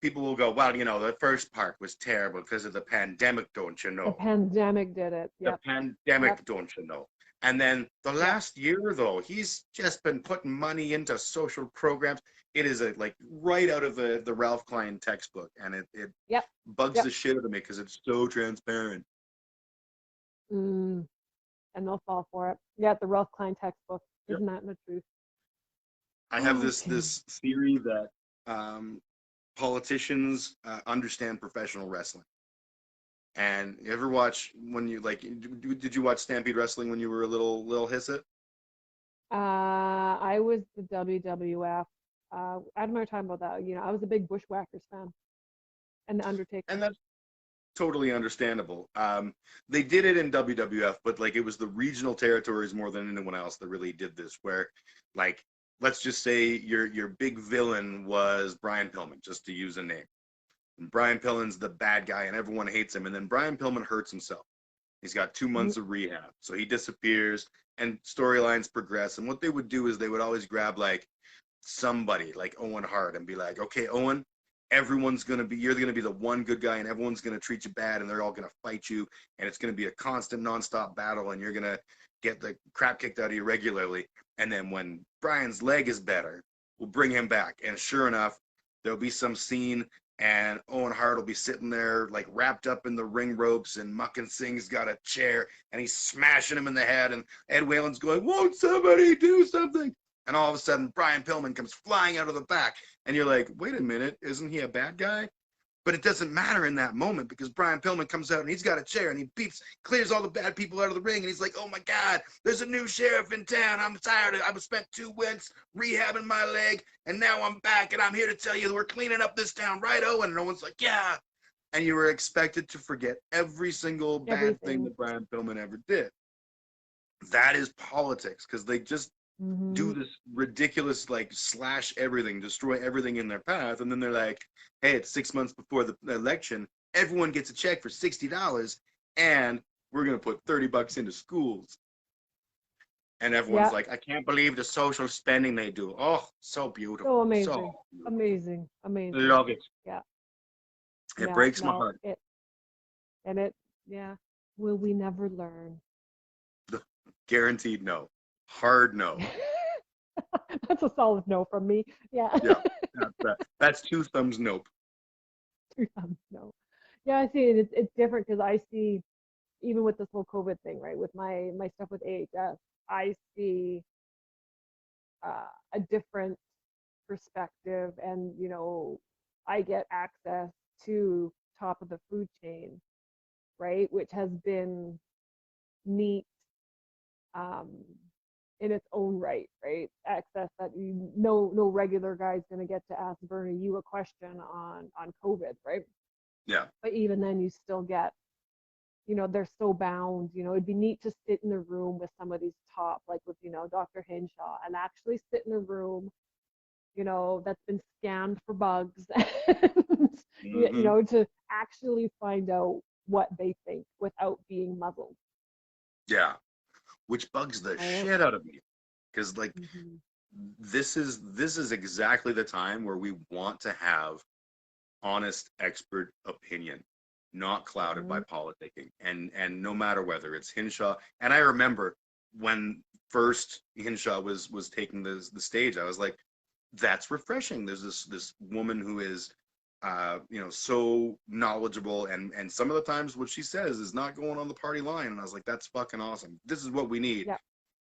People will go, well, you know, the first part was terrible because of the pandemic, don't you The know? pandemic did it. The Yep. Yep. pandemic, don't you know? And then the Yep. last year, though, he's just been putting money into social programs. It is like right out of the Ralph Klein textbook, and it Yep. bugs Yep. the shit out of me because it's so transparent. Mm, and they'll fall for it. Yeah, the Ralph Klein textbook. Yep. Isn't that the truth? I have Oh, this theory that politicians understand professional wrestling. And you ever watch when you like? Did you watch Stampede Wrestling when you were a little Hissett? I was the WWF. I don't know time about that. You know, I was a big Bushwhackers fan and the Undertaker. And that's totally understandable. They did it in WWF, but like it was the regional territories more than anyone else that really did this. Where, like, let's just say your big villain was Brian Pillman, just to use a name. And Brian Pillman's the bad guy, and everyone hates him. And then Brian Pillman hurts himself. He's got 2 months of rehab, so he disappears, and storylines progress. And what they would do is they would always grab like somebody like Owen Hart and be like, okay, Owen, you're gonna be the one good guy, and everyone's gonna treat you bad, and they're all gonna fight you, and it's gonna be a constant nonstop battle, and you're gonna get the crap kicked out of you regularly. And then when Brian's leg is better, we'll bring him back. And sure enough, there'll be some scene, and Owen Hart will be sitting there like wrapped up in the ring ropes, and Muckin Singh's got a chair, and he's smashing him in the head, and Ed Whalen's going, "Won't somebody do something?" And all of a sudden, Brian Pillman comes flying out of the back, and you're like, "Wait a minute, isn't he a bad guy?" But it doesn't matter in that moment, because Brian Pillman comes out and he's got a chair, and he clears all the bad people out of the ring, and he's like, "Oh my God, there's a new sheriff in town. I'm tired. I've spent 2 weeks rehabbing my leg, and now I'm back, and I'm here to tell you that we're cleaning up this town, right, Owen?" And Owen's like, "Yeah." And you were expected to forget every single bad thing that Brian Pillman ever did. That is politics, because they just do this ridiculous like slash everything, destroy everything in their path, and then they're like, "Hey, it's 6 months before the election. Everyone gets a check for $60, and we're gonna put $30 into schools." And everyone's like, "I can't believe the social spending they do. Oh, so beautiful, So amazing, so beautiful. amazing, amazing. Love it. Yeah, It yeah, breaks my no, heart." yeah. Will we never learn? Guaranteed no. Hard no. That's a solid no from me. Yeah. Yeah, that's 2 thumbs nope. 3 times no. Yeah, I see it. It's different because I see even with this whole COVID thing, right? With my stuff with AHS, I see a different perspective, and you know, I get access to top of the food chain, right? Which has been neat um, in its own right, right? Access that no regular guy's gonna get to ask Bernie you a question on COVID, right? Yeah. But even then, you still get, you know, they're so bound. You know, it'd be neat to sit in a room with some of these top, like with, you know, Dr. Hinshaw, and actually sit in a room, you know, that's been scanned for bugs, and, you know, to actually find out what they think without being muzzled. Yeah. Which bugs the shit out of me, because like this is exactly the time where we want to have honest expert opinion, not clouded by politicking, and no matter whether it's Hinshaw. And I remember when first Hinshaw was taking the stage, I was like, that's refreshing. There's this woman who is you know, so knowledgeable, and some of the times what she says is not going on the party line, and I was like, that's fucking awesome. This is what we need. Yeah.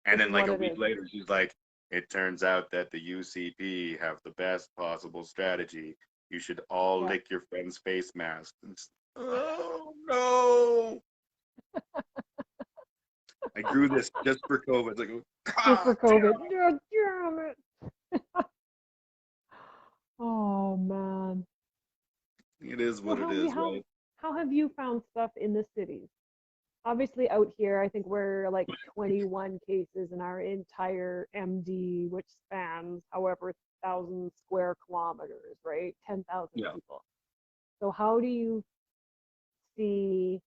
And then like a week later, she's like, "It turns out that the UCP have the best possible strategy. You should all lick your friend's face mask." Oh no! I grew this just for COVID. It's like, just for COVID. God damn it! Oh man. It is what it is, right? How have you found stuff in the cities? Obviously out here, I think we're like 21 cases in our entire MD, which spans however 1,000 square kilometers, right? 10,000 people. So how do you see,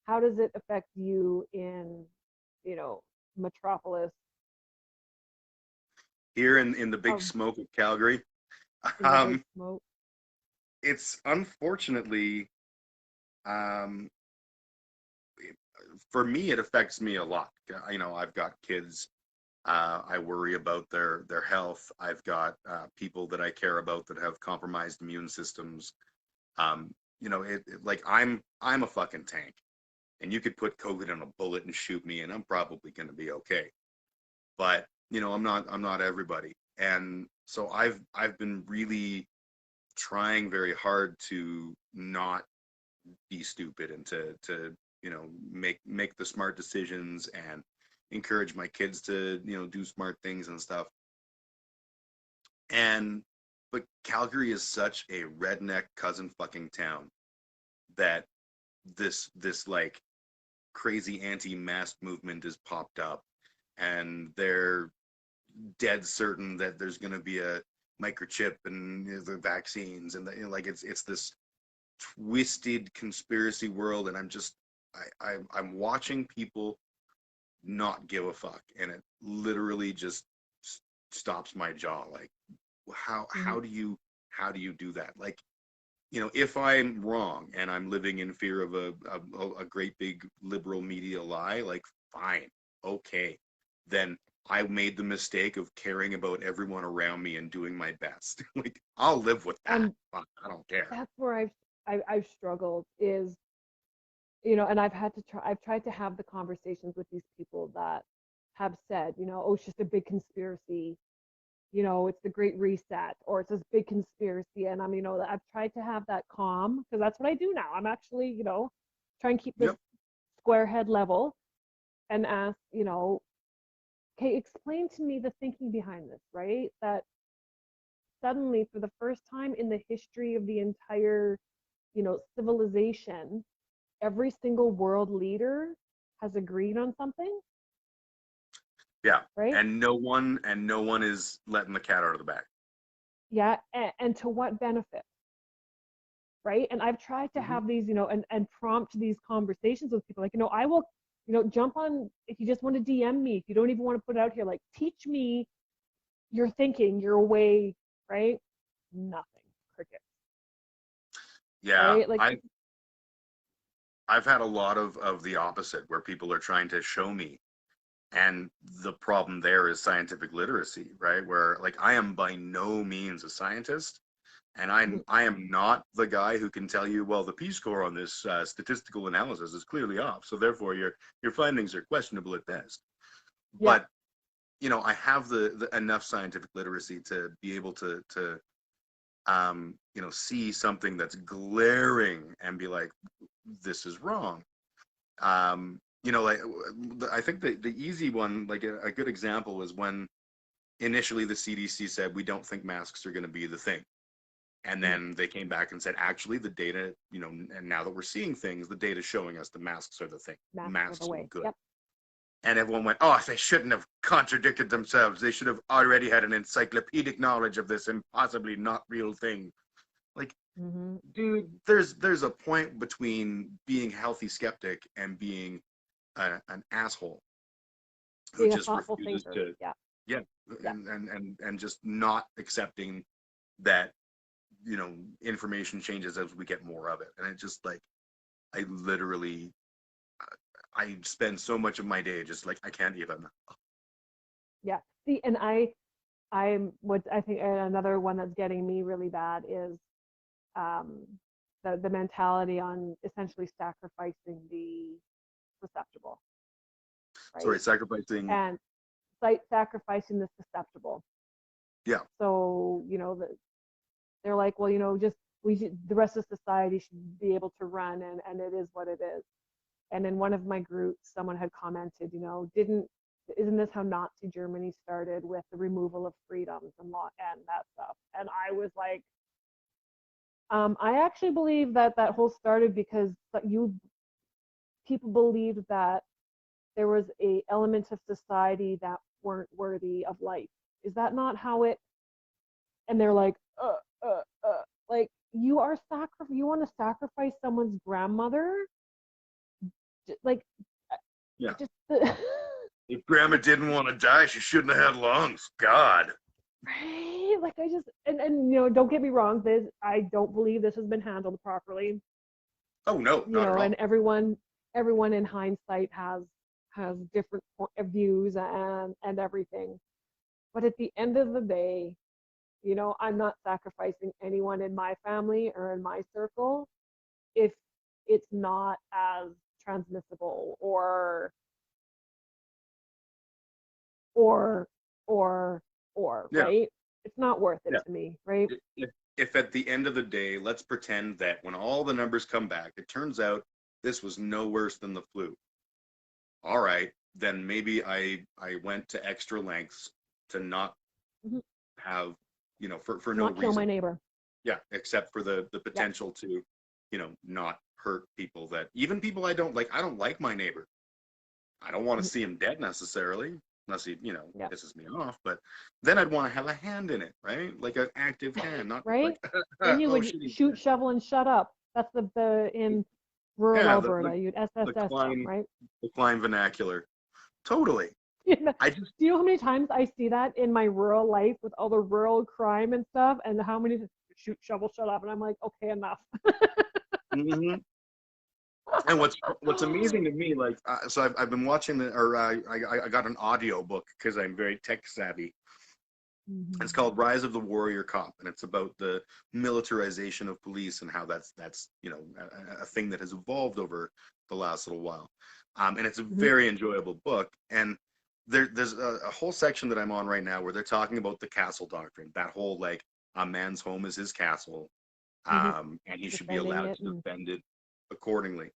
how does it affect you in, you know, Metropolis? Here in the big smoke of Calgary, it's unfortunately, for me, it affects me a lot. You know, I've got kids. I worry about their health. I've got people that I care about that have compromised immune systems. You know, like I'm a fucking tank, and you could put COVID in a bullet and shoot me, and I'm probably going to be okay. But you know, I'm not everybody, and so I've been really trying very hard to not be stupid and to make the smart decisions and encourage my kids to do smart things and stuff. And but Calgary is such a redneck cousin fucking town that this like crazy anti-mask movement has popped up, and they're dead certain that there's going to be a microchip and the vaccines, and like it's this twisted conspiracy world. And I'm watching people not give a fuck, and it literally just stops my jaw. Like, how do you do that? Like, if I'm wrong and I'm living in fear of a great big liberal media lie, like, fine, okay, then I made the mistake of caring about everyone around me and doing my best. Like, I'll live with that. And I don't care. that's where I've struggled is, and I've tried to have the conversations with these people that have said, oh, it's just a big conspiracy, it's the Great Reset, or it's this big conspiracy. And I've tried to have that calm, because that's what I do now. I'm actually, trying to keep this Yep. square head level and ask, okay, explain to me the thinking behind this, right? That suddenly, for the first time in the history of the entire, civilization, every single world leader has agreed on something, Yeah. right? And no one is letting the cat out of the bag. Yeah, and to what benefit, right? And I've tried to Mhm. have these, and prompt these conversations with people. Like, I will, jump on, if you just want to DM me, if you don't even want to put it out here, like, teach me your thinking, your way, right? Nothing, cricket, Yeah. right? Like, I've had a lot of the opposite, where people are trying to show me. And the problem there is scientific literacy, right? Where, like, I am by no means a scientist, and I am not the guy who can tell you, well, the p-score on this statistical analysis is clearly off, so therefore your findings are questionable at best. yeah, But I have the enough scientific literacy to be able to see something that's glaring and be like, this is wrong. Like, I think the easy one, like a good example, was when initially the CDC said we don't think masks are going to be the thing. And then they came back and said, actually, the data, and now that we're seeing things, the data is showing us the masks are the thing. masks are the Masks are way. good. Yep. And everyone went, oh, they shouldn't have contradicted themselves. They should have already had an encyclopedic knowledge of this impossibly not real thing. Like, Mm-hmm. dude, there's a point between being healthy skeptic and being an asshole who Being a just thoughtful refuses thinker. to, Yeah. yeah, Yeah. and just not accepting that information changes as we get more of it. And it just, like, I literally I spend so much of my day just like, I can't even. Yeah. See, and I'm what I think another one that's getting me really bad is um, the mentality on essentially sacrificing the susceptible, Sorry, right? sacrificing. And sacrificing the susceptible. Yeah. So they're like, well, just the rest of society should be able to run, and it is what it is. And in one of my groups, someone had commented, isn't this how Nazi Germany started, with the removal of freedoms and law and that stuff? And I was like, I actually believe that whole started because people believed that there was a element of society that weren't worthy of life. Is that not how it? And they're like, like, you want to sacrifice someone's grandmother, like, Yeah. just If grandma didn't want to die, she shouldn't have had lungs. God. right? Like, I just, and don't get me wrong, I don't believe this has been handled properly. Oh no, not at all. And everyone in hindsight has different views and everything. But at the end of the day, I'm not sacrificing anyone in my family or in my circle if it's not as transmissible or Yeah. right? It's not worth it Yeah. to me, right? If at the end of the day, let's pretend that when all the numbers come back, it turns out this was no worse than the flu. All right, then maybe I went to extra lengths to not Mhm. have, for no Not kill my reason. neighbor. Yeah, except for the potential to, not hurt people, that even people I don't like. I don't like my neighbor. I don't want to Mhm. see him dead necessarily, unless he, Yeah. pisses me off. But then I'd want to have a hand in it, right? Like an active hand, not Right? like, Then you oh, would shit, he's shoot, dead. shovel, and shut up. That's the in rural Yeah, Alberta. You'd the SSS them, Klein, right? the Klein vernacular. Totally. Do I just, you know how many times I see that in my rural life with all the rural crime and stuff, and how many shoot, shovel, shut up, and I'm like, okay, enough. mhm. And what's amazing to me, like, so I've been watching I got an audio book because I'm very tech savvy. It's called Rise of the Warrior Cop, and it's about the militarization of police and how that's a thing that has evolved over the last little while. And it's a Mhm. very enjoyable book. And there's a whole section that I'm on right now where they're talking about the castle doctrine, that whole like a man's home is his castle, Mhm. and he should be Defending allowed it to and defend it accordingly.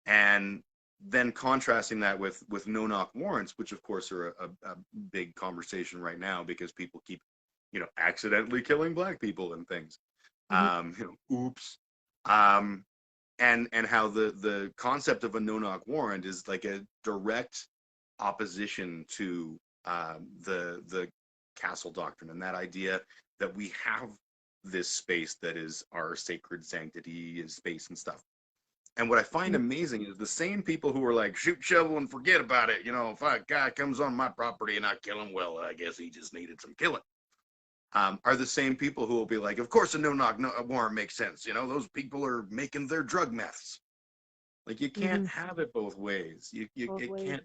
And then contrasting that with no-knock warrants, which of course are a big conversation right now because people keep accidentally killing black people and things. mhm. Oops. Um, and how the concept of a no-knock warrant is like a direct opposition to the castle doctrine, and that idea that we have this space that is our sacred sanctity and space and stuff. And what I find Mhm. amazing is the same people who are like, shoot, shovel, and forget about it. If a guy comes on my property and I kill him, well, I guess he just needed some killing. Are the same people who will be like, of course a no-knock warrant makes sense. Those people are making their drug meths. Like, you can't Mhm. have it both ways. Both It ways. can't.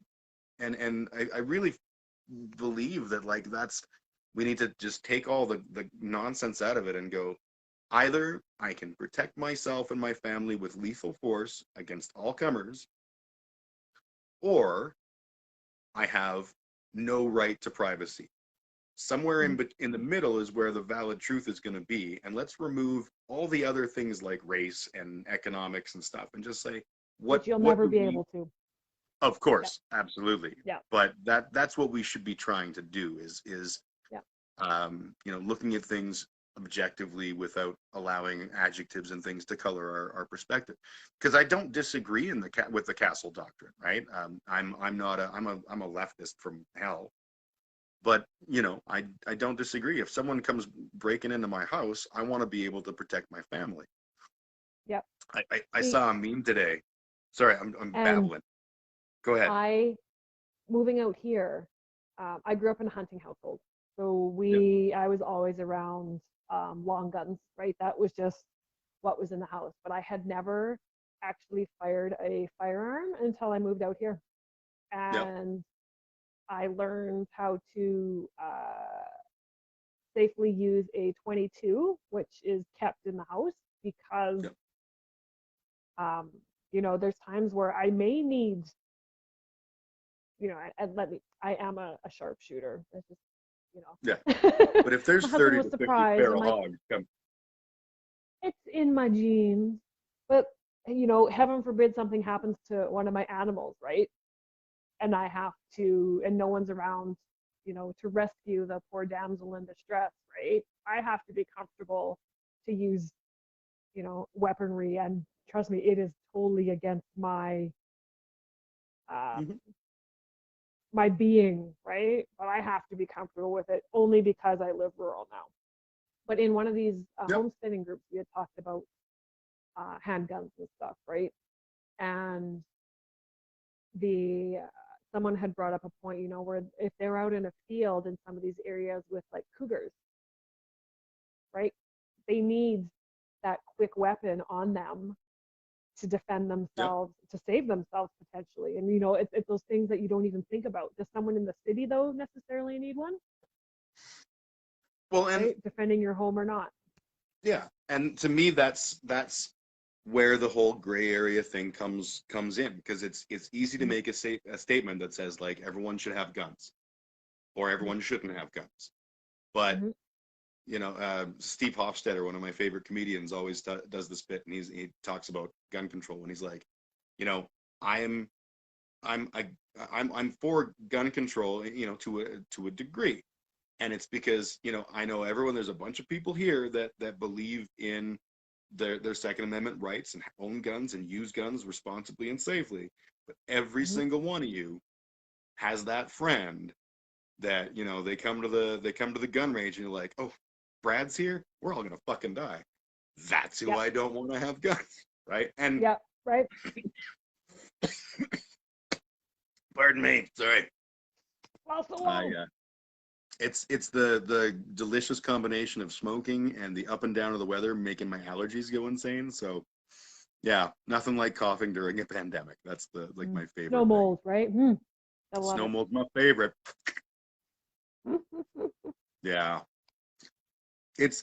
And I really believe that, like, we need to just take all the nonsense out of it and go, either I can protect myself and my family with lethal force against all comers, or I have no right to privacy. Somewhere Mhm. in the middle is where the valid truth is going to be, and let's remove all the other things like race and economics and stuff, and just say Which you'll what never do be we. able to. Of Yeah. course, absolutely, Yeah. but that's what we should be trying to do, is Yeah. looking at things objectively without allowing adjectives and things to color our perspective. Because I don't disagree with the castle doctrine, right? I'm not I'm a leftist from hell, but I don't disagree. If someone comes breaking into my house, I want to be able to protect my family. Yep. I See, saw a meme today. Sorry, I'm and babbling. Go ahead. I moving out here. I grew up in a hunting household, so Yeah, I was always around long guns, right? That was just what was in the house. But I had never actually fired a firearm until I moved out here, yeah, and I learned how to safely use a 22, which is kept in the house because yeah, um, there's times where I may need, and I am a sharpshooter. That's just, yeah. But if there's my husband 30 was to 50 surprised. I'm feral like, hogs, come. it's in my genes, but heaven forbid something happens to one of my animals, right? And I have to, and no one's around, to rescue the poor damsel in distress, right? I have to be comfortable to use, weaponry. And trust me, it is totally against um, Mhm. my being, right? But I have to be comfortable with it only because I live rural now. But in one of these Yep. homesteading groups, we had talked about handguns and stuff, right? And the someone had brought up a point, where if they're out in a field in some of these areas with like cougars, right? They need that quick weapon on them to defend Yep. themselves, to save themselves potentially. And it's those things that you don't even think about. Does someone in the city though necessarily need one, Well, and right? Defending your home or not? yeah, and to me, that's where the whole gray area thing comes in, because it's easy to Mm-hmm. make a statement that says, like, everyone should have guns or Mm-hmm. everyone shouldn't have guns, but Mm-hmm. Steve Hofstetter, one of my favorite comedians, always does this bit, and he talks about gun control, and he's like, you know, I am, I'm, I, I'm for gun control, to a degree, and it's because I know everyone. There's a bunch of people here that believe in their Second Amendment rights and own guns and use guns responsibly and safely, but every Mhm. single one of you has that friend that they come to the gun range and you're like, oh, Brad's here, we're all gonna fucking die. That's who Yep. I don't want to have guns, right? And Yep. Right. pardon me, sorry. Also I alone. It's the delicious combination of smoking and the up and down of the weather making my allergies go insane. So yeah, nothing like coughing during a pandemic. That's my Snow favorite thing. mold, right? I love Snow it. mold's my favorite. Yeah.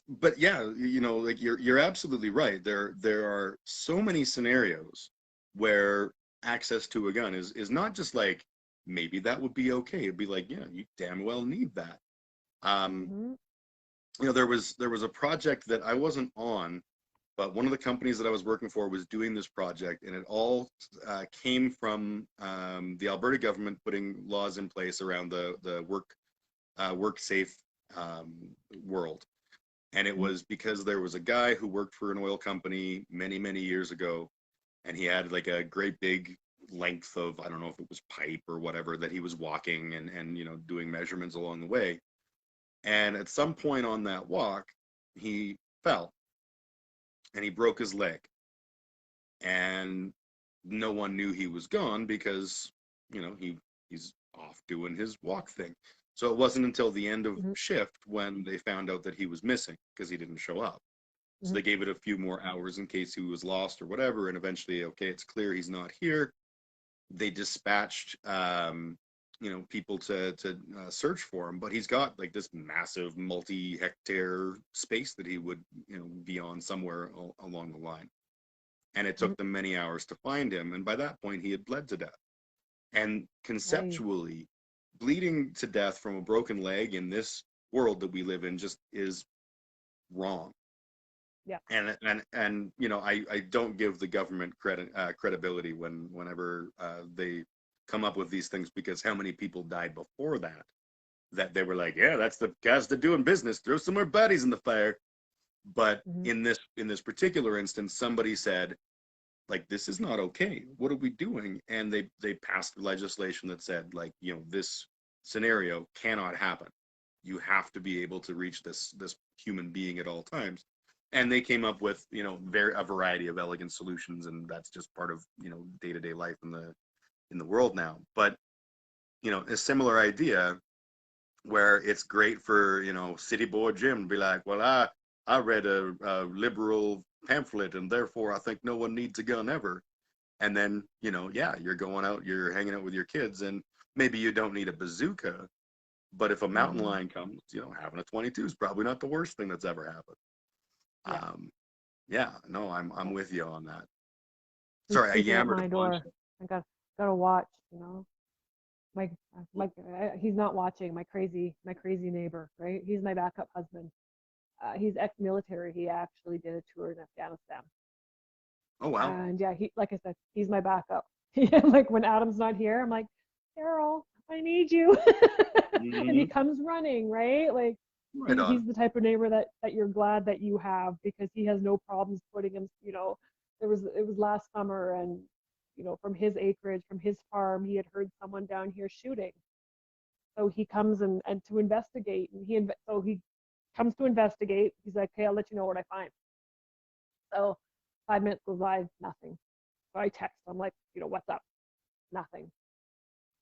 But yeah, like you're absolutely right. There are so many scenarios where access to a gun is not just like maybe that would be okay. It'd be like, yeah, you damn well need that. Um, Mhm. there was a project that I wasn't on, but one of the companies that I was working for was doing this project, and it all came from the Alberta government putting laws in place around the work safe world. And it Mhm. was because there was a guy who worked for an oil company many, many years ago, and he had like a great big length of, I don't know if it was pipe or whatever, that he was walking and doing measurements along the way. And at some point on that walk, he fell and he broke his leg. And no one knew he was gone because, he's off doing his walk thing. So it wasn't until the end of Mhm. shift when they found out that he was missing because he didn't show up. So Mhm. they gave it a few more hours in case he was lost or whatever. And eventually, okay, it's clear he's not here. They dispatched, people to search for him. But he's got like this massive multi-hectare space that he would, be on somewhere along the line. And it Mhm. took them many hours to find him. And by that point, he had bled to death. And Right. conceptually, bleeding to death from a broken leg in this world that we live in just is wrong. Yeah. And I don't give the government credibility whenever they come up with these things, because how many people died before that they were like, yeah, that's the guys that doing business, throw some more bodies in the fire. But Mhm. in this particular instance, somebody said, like, this is not okay, what are we doing? And they passed legislation that said, like, this scenario cannot happen. You have to be able to reach this human being at all times. And they came up with a variety of elegant solutions, and that's just part of day-to-day life in the world now. But a similar idea where it's great for city boy Jim to be like, well, I read a liberal pamphlet and therefore I think no one needs a gun ever. And then yeah, you're going out, you're hanging out with your kids, and maybe you don't need a bazooka, but if a mountain Mhm. lion comes, having a 22 is probably not the worst thing that's ever happened. Yeah. um yeah, no, I'm Yep. with you on that. He's Sorry, I creeping at yammered my a bunch. door. I gotta watch. My he's not watching. My crazy neighbor, right? He's my backup husband. He's ex-military. He actually did a tour in Afghanistan. Oh wow. And yeah, he like I said, he's my backup. Like when Adam's not here, I'm like, Carol, I need you. And he Hmm. comes running, right? Like Right on. he's the type of neighbor that you're glad that you have, because he has no problems putting him, it was last summer, and from his acreage, from his farm, he had heard someone down here shooting. So he comes and to investigate, and so he comes to investigate. He's like, "Okay, I'll let you know what I find." So 5 minutes goes by, nothing. So I text him like, "What's up?" Nothing.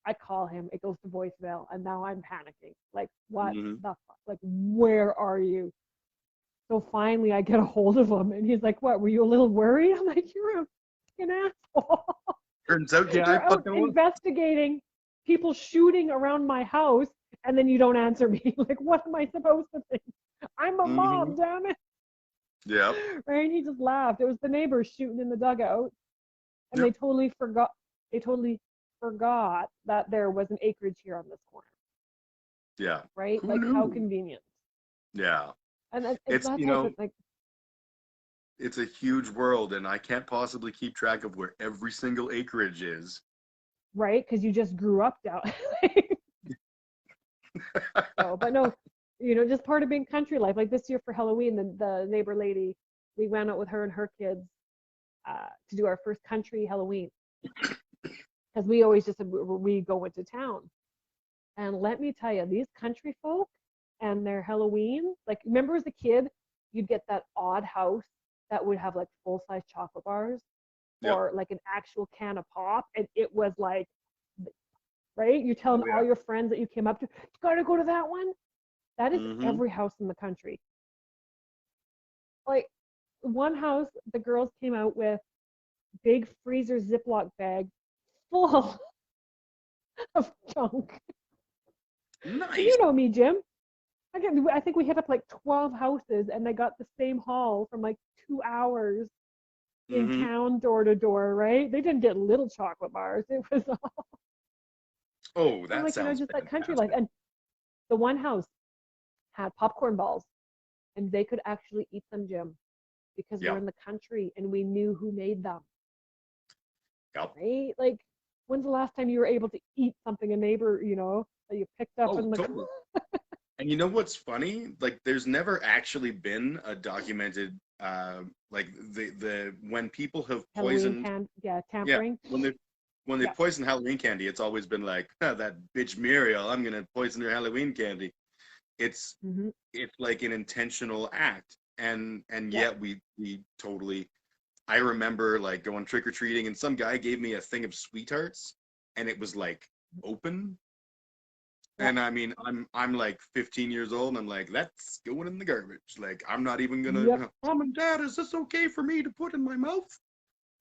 I call him, it goes to voicemail, and now I'm panicking. Like, what Hmm. the fuck? Like, where are you? So finally, I get a hold of him, and he's like, "What? Were you a little worried?" I'm like, "You're a fucking asshole." Turns out, yeah, I You're out fucking was. investigating people shooting around my house, and then you don't answer me. Like, what am I supposed to think? I'm a Hmm. mom, damn it. Yep. Right? And he just laughed. It was the neighbors shooting in the dugout, and Yep. they totally forgot. They totally forgot that there was an acreage here on this corner. Yeah. Right? Who Like, how knew? convenient. Yeah. And it's It's, that you type know, of like, it's a huge world, and I can't possibly keep track of where every single acreage is. right? Because you just grew up down. So, but no, just part of being country life. Like this year for Halloween, the neighbor lady, we went out with her and her kids to do our first country Halloween because we always just we go into town. And let me tell you, these country folk and their Halloween, like remember as a kid, you'd get that odd house that would have like full size chocolate bars Yep. or like an actual can of pop, and it was like, right? You're telling Oh, yeah. all your friends that you came up to, you gotta go to that one. That is Mm-hmm. every house in the country. Like one house, the girls came out with big freezer Ziploc bag full of junk. And Nice. you know me, Jim. I think we hit up like 12 houses and they got the same haul from like 2 hours in Mm-hmm. town, door to door, right? They didn't get little chocolate bars. It was all, Oh, I'm that like, sounds just that country life. fantastic. And the one house had popcorn balls and they could actually eat them, Jim, because we're Yeah. in the country and we knew who made them, Yep. right? Like, when's the last time you were able to eat something a neighbor, that you picked up Oh, in the totally. And you know what's funny? Like, there's never actually been a documented, like the when people have Halloween poisoned, yeah, yeah, tampering? when they Yeah. poison Halloween candy, it's always been like, "Ah, that bitch Muriel, I'm gonna poison her Halloween candy." It's Hmm. it's like an intentional act, and Yep. yet we totally. I remember like going trick or treating, and some guy gave me a thing of sweethearts, and it was like open. Yep. And I mean, I'm like 15 years old, and I'm like, that's going in the garbage. Like, I'm not even gonna. Yep. Mom and Dad, is this okay for me to put in my mouth?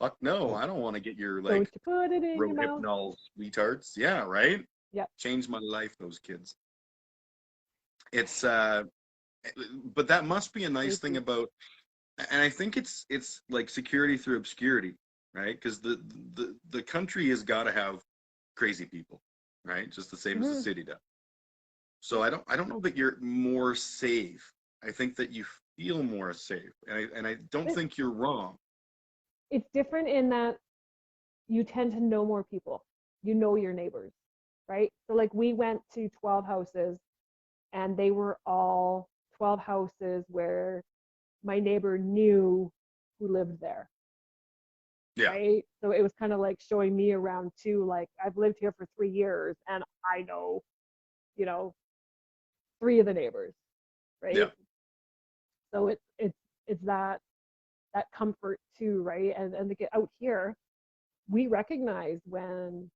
Fuck no, I don't want to get your Don't like you put it in your mouth? Rohypnol sweethearts. Yeah, right. Yep. Changed my life, those kids. It's but that must be a nice thing Safety. about, and I think it's like security through obscurity, right? Because the country has got to have crazy people, right? Just the same as the Hmm. city does. So I don't know that you're more safe. I think that you feel more safe, and I don't It, think you're wrong. it's different in that you tend to know more people. You know your neighbors, right? So like we went to 12 houses and they were all 12 houses where my neighbor knew who lived there, Yeah, right? So it was kind of like showing me around too. Like I've lived here for 3 years and I know, you know, three of the neighbors, yeah, right? So it's that comfort too, right? And to get out here, we recognize when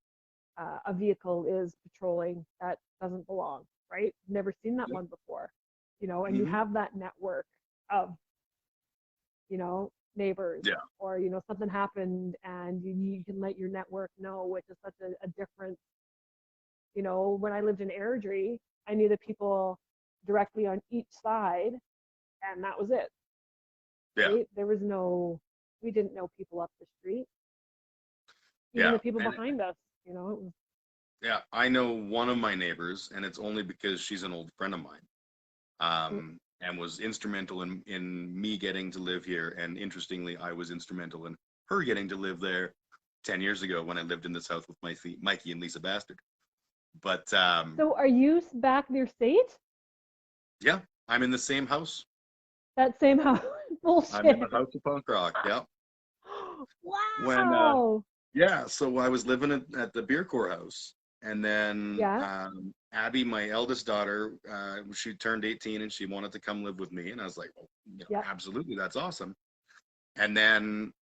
a vehicle is patrolling that doesn't belong, right? Never seen that yeah. one before, and you Hmm. have that network of, neighbors, Yeah, or, something happened and you can let your network know, which is such a difference. When I lived in Airdrie, I knew the people directly on each side and that was it, yeah, right? We didn't know people up the street, even yeah. the people And behind us, it was, yeah, I know one of my neighbors, and it's only because she's an old friend of mine, mm, and was instrumental in me getting to live here. And interestingly, I was instrumental in her getting to live there 10 years ago when I lived in this house with Mikey and Lisa Bastard. But so are you back near state? yeah, I'm in the same house. That same house? I'm in the Bullshit. house of punk rock. Yeah. When Wow. yeah, so I was living at the beer core house, and then Yeah. Abby, my eldest daughter, she turned 18 and she wanted to come live with me, and I was like, well, Yeah. absolutely, that's awesome. And then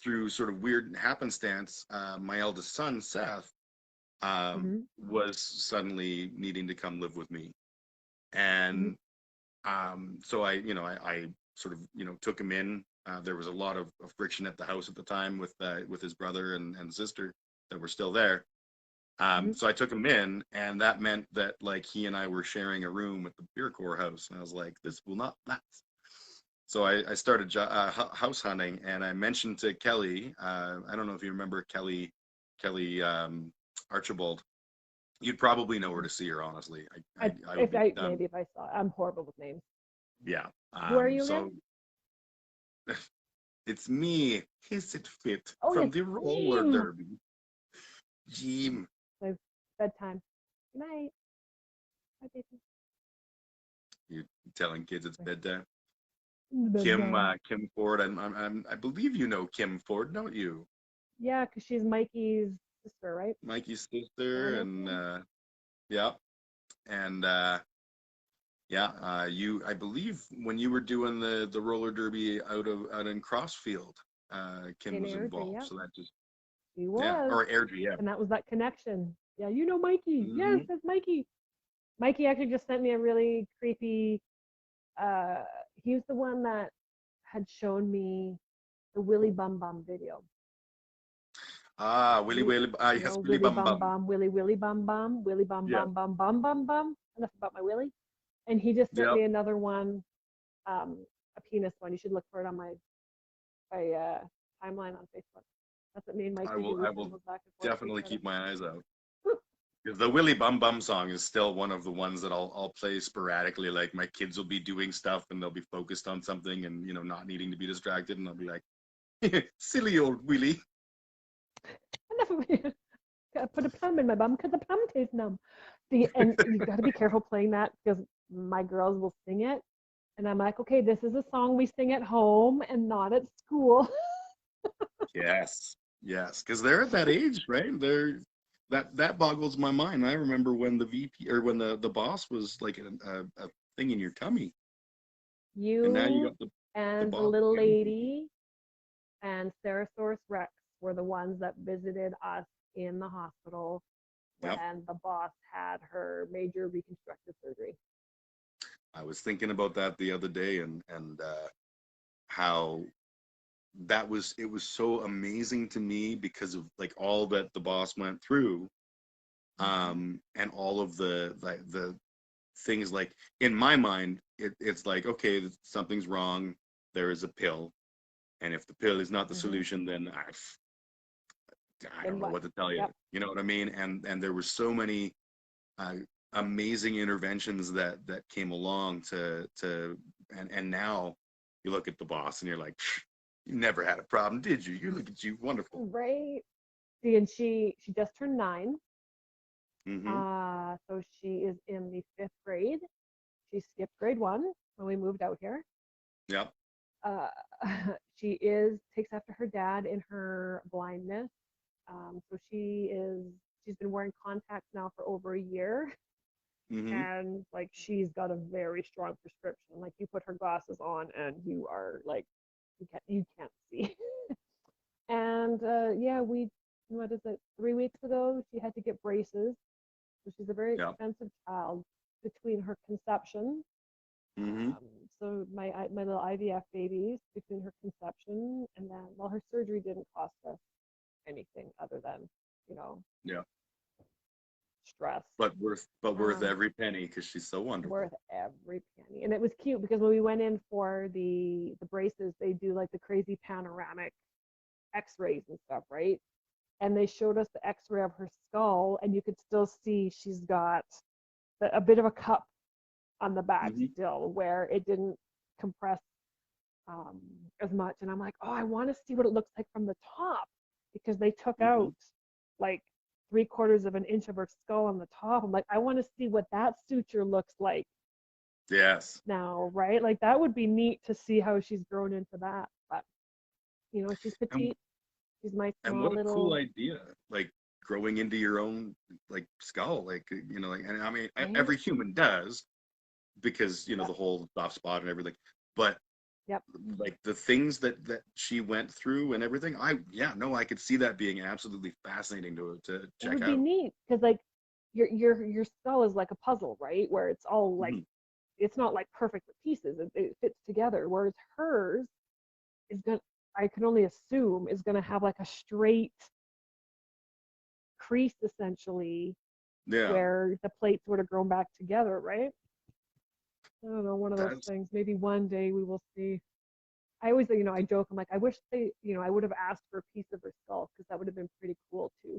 through sort of weird happenstance, my eldest son Seth Hmm. was suddenly needing to come live with me, Hmm. and so I sort of took him in. There was a lot of friction at the house at the time with his brother and sister that were still there. Hmm. So I took him in, and that meant that like he and I were sharing a room at the beer core house, and I was like, this will not last. So I started house hunting, and I mentioned to Kelly. I don't know if you remember Kelly Archibald. You'd probably know where to see her. Honestly, I would be done. Maybe if I saw it. I'm horrible with names. Yeah. Who are you So again? it's me, Hissett Fit Oh, from yes, the roller Team. derby. Jim, So bedtime. Good night. Bye, baby. you telling kids it's bedtime? Bedtime. Kim Ford. I believe you know Kim Ford, don't you? Yeah, because she's Mikey's sister, right? Mikey's sister, and Grandsister. yeah, and yeah, you. I believe when you were doing the roller derby out in Crossfield, Kim In was Airdrie, involved. yeah. So that just She yeah, was. or Airdrie, yeah. And that was that connection. Yeah, you know Mikey. Yes, Hmm. that's Mikey. Mikey actually just sent me a really creepy uh he was the one that had shown me the Willy Bum Bum video. Ah, yes, Willy Willy Bum Bum Bum. Bum, Willy Bum Bum, Willy Bum Yeah, Bum Bum Bum Bum Bum. Enough about my Willy. And he just sent yep. me another one, a penis one. You should look for it on my timeline on Facebook. That's what me and I Mikey will. do. We I send will those back and forth to each definitely other. keep my eyes out. 'Cause the Willy Bum Bum song is still one of the ones that I'll play sporadically. Like my kids will be doing stuff and they'll be focused on something and not needing to be distracted, and I'll be like, silly old Willy. Enough of it. Gotta put a plum in my bum because the plum tastes numb. See, and you got to be careful playing that because my girls will sing it, and I'm like, okay, this is a song we sing at home and not at school. Yes, yes, because they're at that age, right? That boggles my mind. I remember when the VP or when the boss was like a thing in your tummy, and now you You got the and the boss little again. lady and Sarasaurus Rex were the ones that visited us in the hospital Yep. when the boss had her major reconstructive surgery. I was thinking about that the other day, and how it was so amazing to me because of like all that the boss went through, Mm-hmm. and all of the things. Like in my mind, it's like, okay, something's wrong, there is a pill, and if the pill is not the Mm-hmm. solution, then I Then don't know what? what to tell you. Yep. You know what I mean? And there were so many uh, amazing interventions that came along and now you look at the boss and you're like, you never had a problem, did you? You look at you, wonderful. Right. See, and she just turned 9. Mm-hmm. So she is in the 5th grade. She skipped grade 1 when we moved out here. Yep. Uh, she takes after her dad in her blindness. So she's been wearing contacts now for over a year, Mm-hmm. and like she's got a very strong prescription. Like you put her glasses on, and you are like you can't see. And yeah, we what is it? 3 weeks ago, she had to get braces. So she's a very Yep. expensive child between her conception. Mm-hmm. Um, so my little IVF babies between her conception and then well her surgery didn't cost us anything other than you know Yeah. stress. But worth Um, every penny because she's so wonderful. Worth every penny, and it was cute because when we went in for the braces, they do like the crazy panoramic X-rays and stuff, right? And they showed us the X-ray of her skull, and you could still see she's got a bit of a cup on the back Mm-hmm. still, where it didn't compress um, as much. And I'm like, oh, I want to see what it looks like from the top because they took Mm-hmm. out like 3/4 of an inch of her skull on the top. I'm like, I want to see what that suture looks like Yes. now, right? Like that would be neat to see how she's grown into that. But she's and petite. She's my and small what a cool little idea, like growing into your own like skull, like like, and I mean right. every human does, because Yep. the whole soft spot and everything, but Yep. like the things that she went through and everything, I could see that being absolutely fascinating to It check would be out. neat because like your skull is like a puzzle, right? Where it's all like Hmm. it's not like perfect pieces. It fits together. Whereas hers is gonna I can only assume is gonna have like a straight crease essentially Yeah, where the plates would have grown back together, right? I don't know, one of those that's things. Maybe one day we will see. I always, I joke. I'm like, I wish I would have asked for a piece of her skull because that would have been pretty cool too.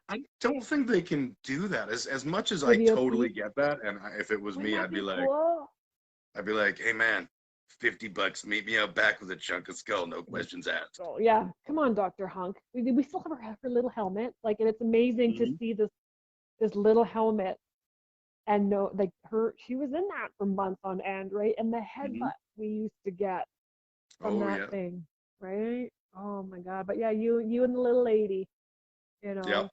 I don't think they can do that as much as I Give you a totally piece. get that, and if it was Wouldn't me, that I'd be be like, cool? I'd be like, hey man, $50, meet me out back with a chunk of skull, no questions asked. Oh yeah, come on, Dr. Hunk. We still have her little helmet, like, and it's amazing to Mhm. see this little helmet and know, like, she was in that for months on end, right? And the Mhm. headbutt we used to get from Oh that yeah, thing, right? Oh my God. But yeah, you and the little lady, yeah.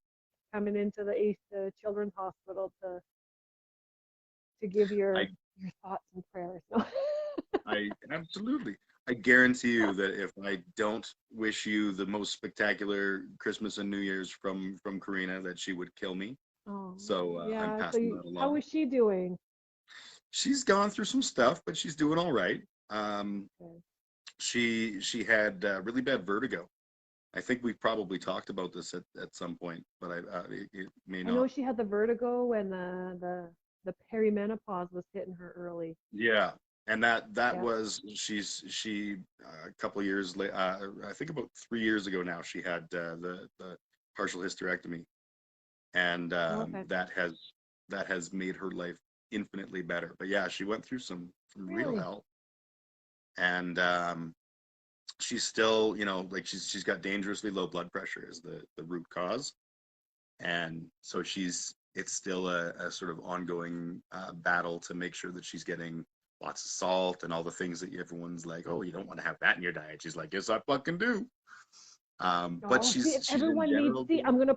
coming into the children's hospital to give I your thoughts and prayers. No. I absolutely. I guarantee you that if I don't wish you the most spectacular Christmas and New Year's from Karina, that she would kill me. Oh So I'm yeah. So passing that how along. is she doing? She's gone through some stuff, but she's doing all right. Um, Okay. she had really bad vertigo. I think we've probably talked about this at some point, but it may I know not. she had the vertigo and the perimenopause was hitting her early. Yeah, and that Yeah. was she a couple of years late. I think about 3 years ago now. She had the partial hysterectomy, and Oh, okay. that has made her life infinitely better. But yeah, she went through some real Really? hell, and she's still, like she's got dangerously low blood pressure is the root cause, and so it's still a sort of ongoing battle to make sure that she's getting lots of salt and all the things that everyone's like, oh, you don't want to have that in your diet. She's like, yes, I fucking do. But Oh, see, she's in everyone needs. general See, doing.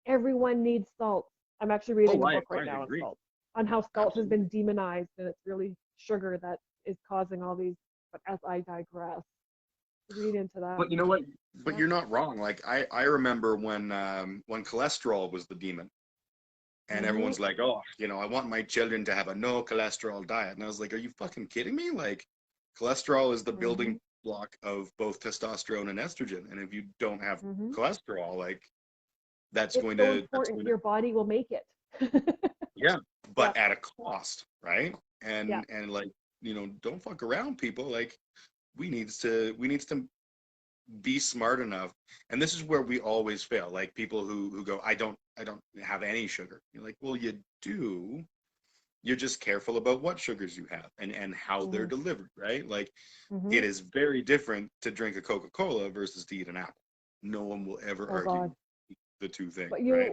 everyone needs salt. I'm actually reading Oh, a I book right I now on agree. salt, on how salt has Absolutely. been demonized and it's really sugar that is causing all these. But as I digress, read into that. But you know what? But Yeah. you're not wrong. Like I remember when cholesterol was the demon, and Mhm. everyone's like, oh, I want my children to have a no cholesterol diet. And I was like, are you fucking kidding me? Like, cholesterol is the building Mhm. block of both testosterone and estrogen. And if you don't have Mhm. cholesterol, like, that's It's going so to, important. Your body will make it. yeah, Yeah. but at a cost, right? Yeah. And like, don't fuck around, people. Like, we needs to be smart enough. And this is where we always fail. Like people who go, I don't have any sugar. You're like, well, you do. You're just careful about what sugars you have and how they're Mhm. delivered, right? Like it Mhm. is very different to drink a Coca-Cola versus to eat an apple. No one will ever Oh argue God. the two things, But right?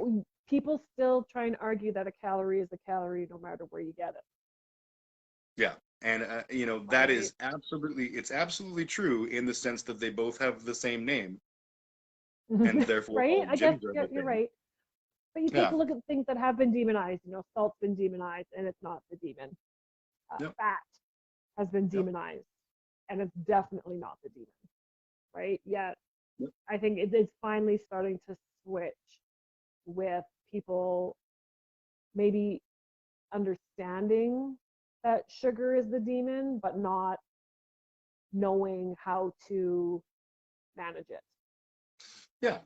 people still try and argue that a calorie is a calorie no matter where you get it. Yeah. And that Right. is absolutely true in the sense that they both have the same name and therefore Right. all I guess gyms are yeah, the you're same. right. But you take Yeah. a look at things that have been demonized. Salt's been demonized, and it's not the demon. Yep. Fat has been Yep. demonized, and it's definitely not the demon. Right? Yet, Yep. I think it's finally starting to switch with people maybe understanding that sugar is the demon, but not knowing how to manage it. Yeah.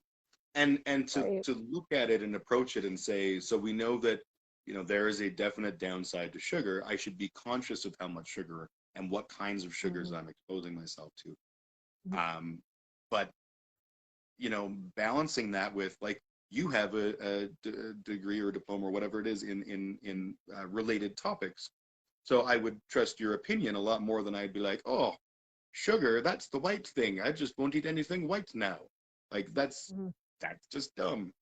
And to Right? to look at it and approach it and say, so we know that there is a definite downside to sugar. I should be conscious of how much sugar and what kinds of sugars Mm-hmm. I'm exposing myself to. Mm-hmm. But balancing that with, like, you have a degree or diploma or whatever it is in related topics, so I would trust your opinion a lot more than I'd be like, oh, sugar, that's the white thing, I just won't eat anything white now. Like Mm-hmm. that's just dumb.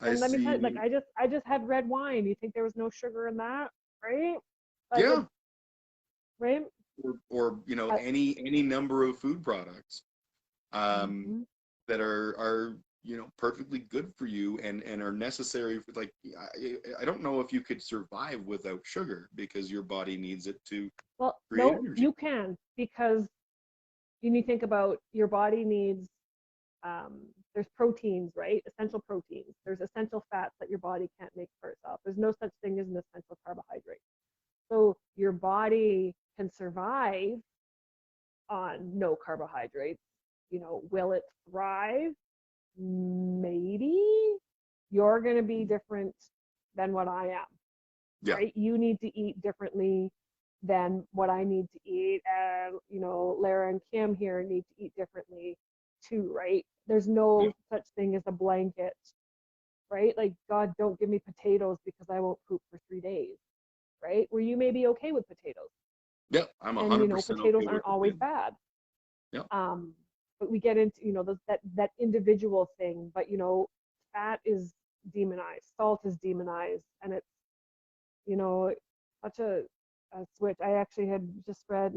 I And let me tell you, like, see. I just had red wine. You think there was no sugar in that, right? Like Yeah. it's right. Or Uh, any number of food products um mm-hmm. that are perfectly good for you and are necessary for, like, I don't know if you could survive without sugar because your body needs it to Well, create no, energy. you can because you need to think about your body needs. There's proteins, right? Essential proteins. There's essential fats that your body can't make for itself. There's no such thing as an essential carbohydrate. So your body can survive on no carbohydrates. Will it thrive? Maybe. You're going to be different than what I am, Yeah. right? You need to eat differently than what I need to eat. And, Lara and Kim here need to eat differently too, right? There's Yeah. no such thing as a blanket, right? Like, God, don't give me potatoes because I won't poop for 3 days. right? Where you may be okay with potatoes. Yep, I'm And, 100% potatoes okay with aren't always potatoes. bad. Yep. But we get into, that individual thing, but, fat is demonized, salt is demonized, and it's, such a switch. I actually had just read,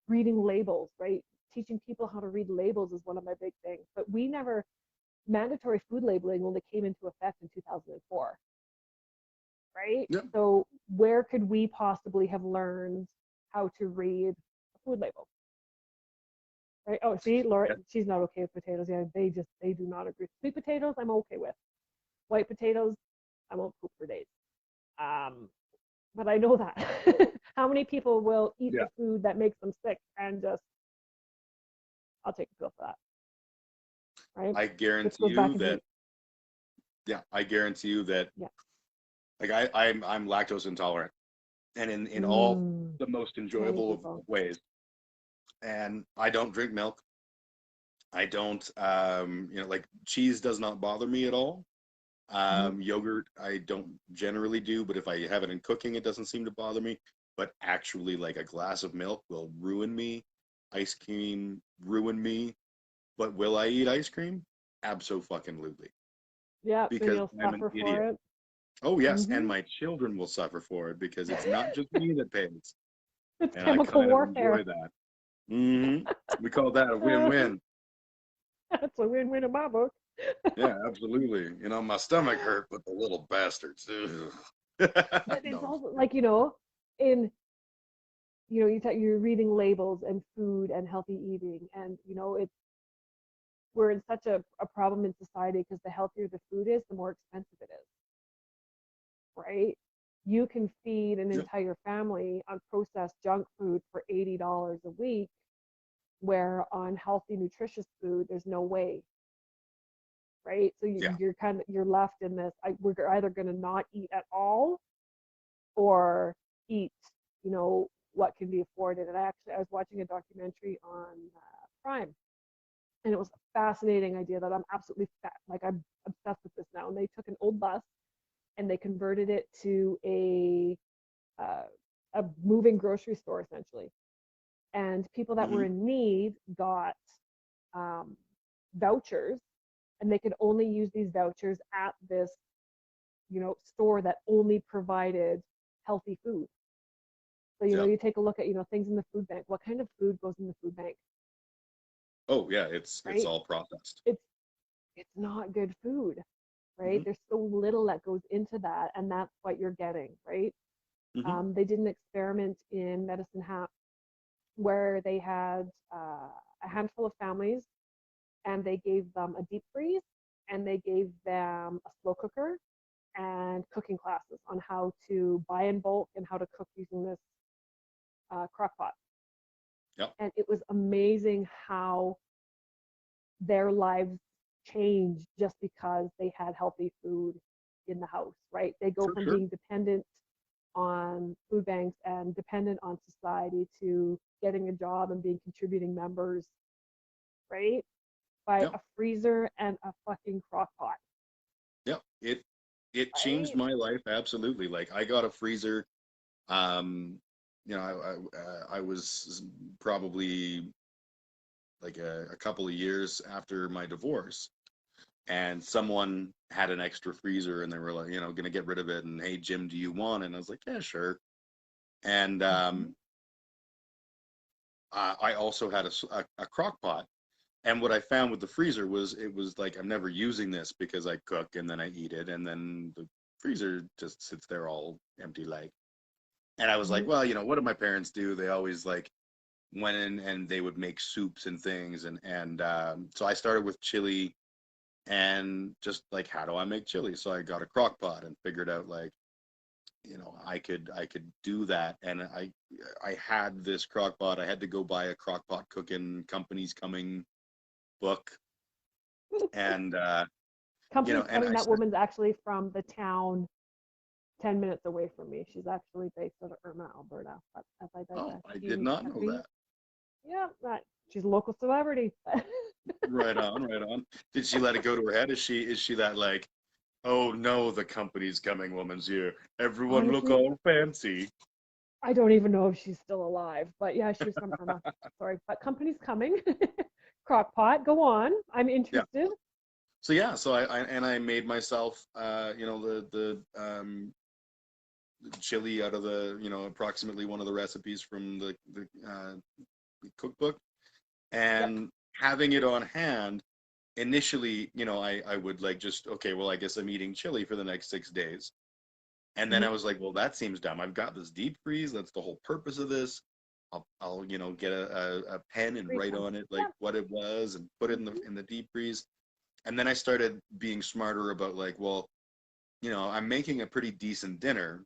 reading labels, right? Teaching people how to read labels is one of my big things, but mandatory food labeling only came into effect in 2004, right? Yep. So where could we possibly have learned how to read a food label? Right? Oh, see, Laura, she's not okay with potatoes. Yeah, they do not agree. Sweet potatoes, I'm okay with. White potatoes, I won't poop for days. But I know that. How many people will eat the food that makes them sick and just, I'll take a pill for that. Right? I guarantee you that. Yeah, I guarantee you that. Yeah. Like I'm lactose intolerant, and in all the most enjoyable of ways. And I don't drink milk. I don't, like cheese does not bother me at all. Yogurt, I don't generally do, but if I have it in cooking, it doesn't seem to bother me. But actually, like a glass of milk will ruin me. Ice cream ruin me. But will I eat ice cream? Absolutely. Yeah, because then you'll I'm an suffer idiot. for it. Oh yes, and my children will suffer for it because it's not just me that pays. It's And chemical I kind of warfare. enjoy that. We call that a win-win. That's a win-win in my book. Yeah, absolutely. My stomach hurt, but the little bastards. But it's also like, you're reading labels and food and healthy eating, and we're in such a problem in society because the healthier the food is, the more expensive it is. Right? You can feed an entire family on processed junk food for $80 a week, where on healthy, nutritious food, there's no way. Right? So you're left in this. We're either going to not eat at all, or eat, what can be afforded. And I was watching a documentary on Prime, and it was a fascinating idea that I'm absolutely I'm obsessed with this now. And they took an old bus and they converted it to a moving grocery store, essentially. And people that were in need got vouchers, and they could only use these vouchers at this, store that only provided healthy food. So, you take a look at, things in the food bank. What kind of food goes in the food bank? Oh yeah, it's all processed. It's not good food, right? There's so little that goes into that, and that's what you're getting, right? They did an experiment in Medicine Hat where they had a handful of families, and they gave them a deep freeze, and they gave them a slow cooker and cooking classes on how to buy in bulk and how to cook using this crock pot. And it was amazing how their lives changed just because they had healthy food in the house, right? They go from being dependent on food banks and dependent on society to getting a job and being contributing members, right? By a freezer and a fucking crock pot. Yep. It changed my life, absolutely. Like I got a freezer. I was probably like a couple of years after my divorce, and someone had an extra freezer, and they were like, gonna get rid of it. And hey, Jim, do you want it? And I was like, yeah, sure. And I also had a crock pot. And what I found with the freezer was it was like, I'm never using this because I cook and then I eat it, and then the freezer just sits there all empty like. And I was like, well, what did my parents do? They always like went in and they would make soups and things, and so I started with chili, and just like, how do I make chili? So I got a crock pot and figured out like, I could do that. And I had this crock pot. I had to go buy a crock pot cooking Company's Coming book. And Company's Coming, that woman's actually from the town 10 minutes away from me. She's actually based out of Irma, Alberta. But as I digress, I did not know that. Yeah, she's a local celebrity. Right on. Did she let it go to her head? Is she that like, Oh no, the company's coming, woman's here. Everyone look Honestly, all fancy. I don't even know if she's still alive, but yeah, she was from Irma. Sorry, but company's coming. Crockpot, go on. I'm Yeah. interested. So yeah, so I made myself, chili out of the, approximately one of the recipes from the cookbook, Yep. and having it on hand. Initially, I would like just, okay, well, I guess I'm eating chili for the next 6 days. And then Mhm. I was like, well, that seems dumb. I've got this deep freeze. That's the whole purpose of this. I'll get a pen and Freeze write them. on it like Yeah. what it was and put it in the Mhm. in the deep freeze. And then I started being smarter about like, well, I'm making a pretty decent dinner.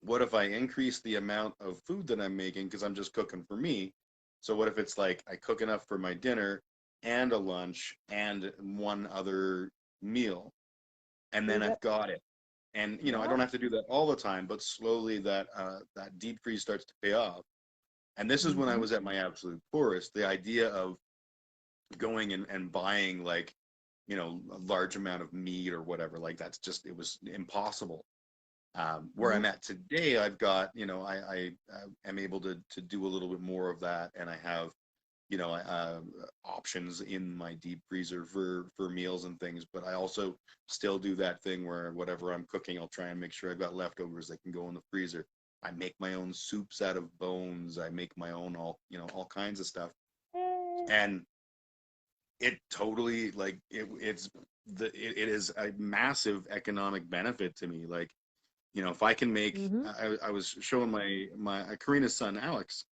What if I increase the amount of food that I'm making because I'm just cooking for me? So what if it's like I cook enough for my dinner and a lunch and one other meal, and then Freeze it. I've got it. And I Yeah. don't have to do that all the time, but slowly that deep freeze starts to pay off. And this is when I Mhm. was at my absolute poorest. The idea of going and buying like a large amount of meat or whatever, like that's just, it was impossible. Where Mhm. I'm at today, I've got, I am able to do a little bit more of that, and I have, options in my deep freezer for meals and things. But I also still do that thing where whatever I'm cooking, I'll try and make sure I've got leftovers that can go in the freezer. I make my own soups out of bones. I make my own all kinds of stuff, Eh. and it totally like it is a massive economic benefit to me. Like, if I can make, Mhm. I was showing my Karina's son Alex.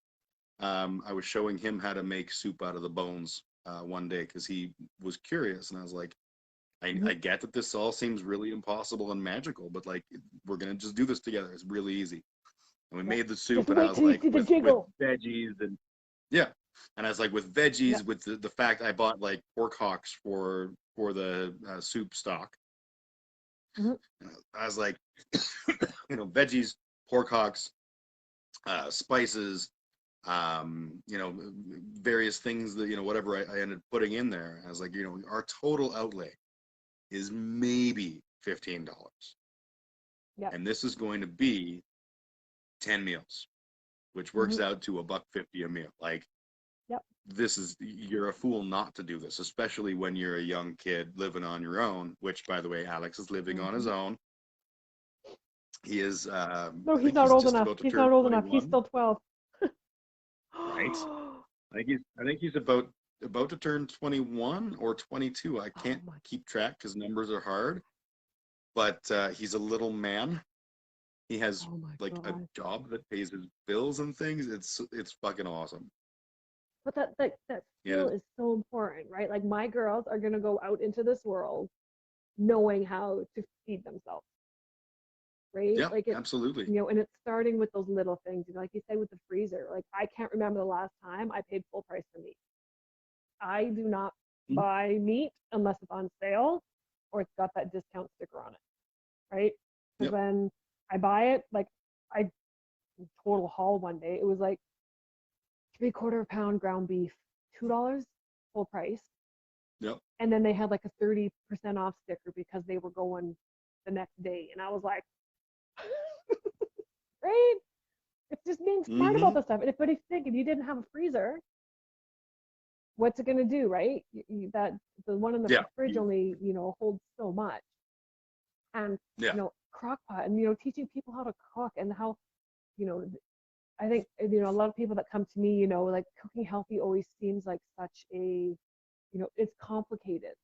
I was showing him how to make soup out of the bones one day because he was curious, and I was like, I Mhm. get that this all seems really impossible and magical, but like we're gonna just do this together. It's really easy. And we Yep. made the Just soup, and I wait was till you like, see the with jiggle. veggies and yeah, and I was like with veggies, Yep. with the fact I bought like pork hocks for the soup stock. Mhm. I was like, veggies, pork hocks, spices, various things that, whatever I ended putting in there. I was like, our total outlay is maybe $15. Yep. And this is going to be 10 meals, which works Mhm. out to $1.50 a meal. Like, Yep. you're a fool not to do this, especially when you're a young kid living on your own, which, by the way, Alex is living on his Mhm. own. He is, No, I he's think not he's old just enough. about to He's turn not old enough. He's 21, still 12. right? I think he's about to turn 21 or 22. I Oh can't my. keep track because numbers are hard. But he's a little man. He has Oh my like a God. job that pays his bills and things. It's fucking awesome. But that Yeah, skill is so important, right? Like my girls are gonna go out into this world knowing how to feed themselves, right? yeah, Like it's absolutely. and it's starting with those little things, like you say with the freezer. Like I can't remember the last time I paid full price for meat. I do not Mhm. buy meat unless it's on sale or it's got that discount sticker on it, right? Because Yep, when I buy it, like I total haul one day, it was like 3/4 pound ground beef, $2 full price. yep. And then they had like a 30% off sticker because they were going the next day. And I was like, right? It's just being smart about Mm-hmm. the stuff. But if you think if you didn't have a freezer, what's it gonna do, right? That the one in the Yeah, fridge only holds so much. And yeah, crock pot, and teaching people how to cook and how you know I think a lot of people that come to me, like cooking healthy always seems like such a it's complicated,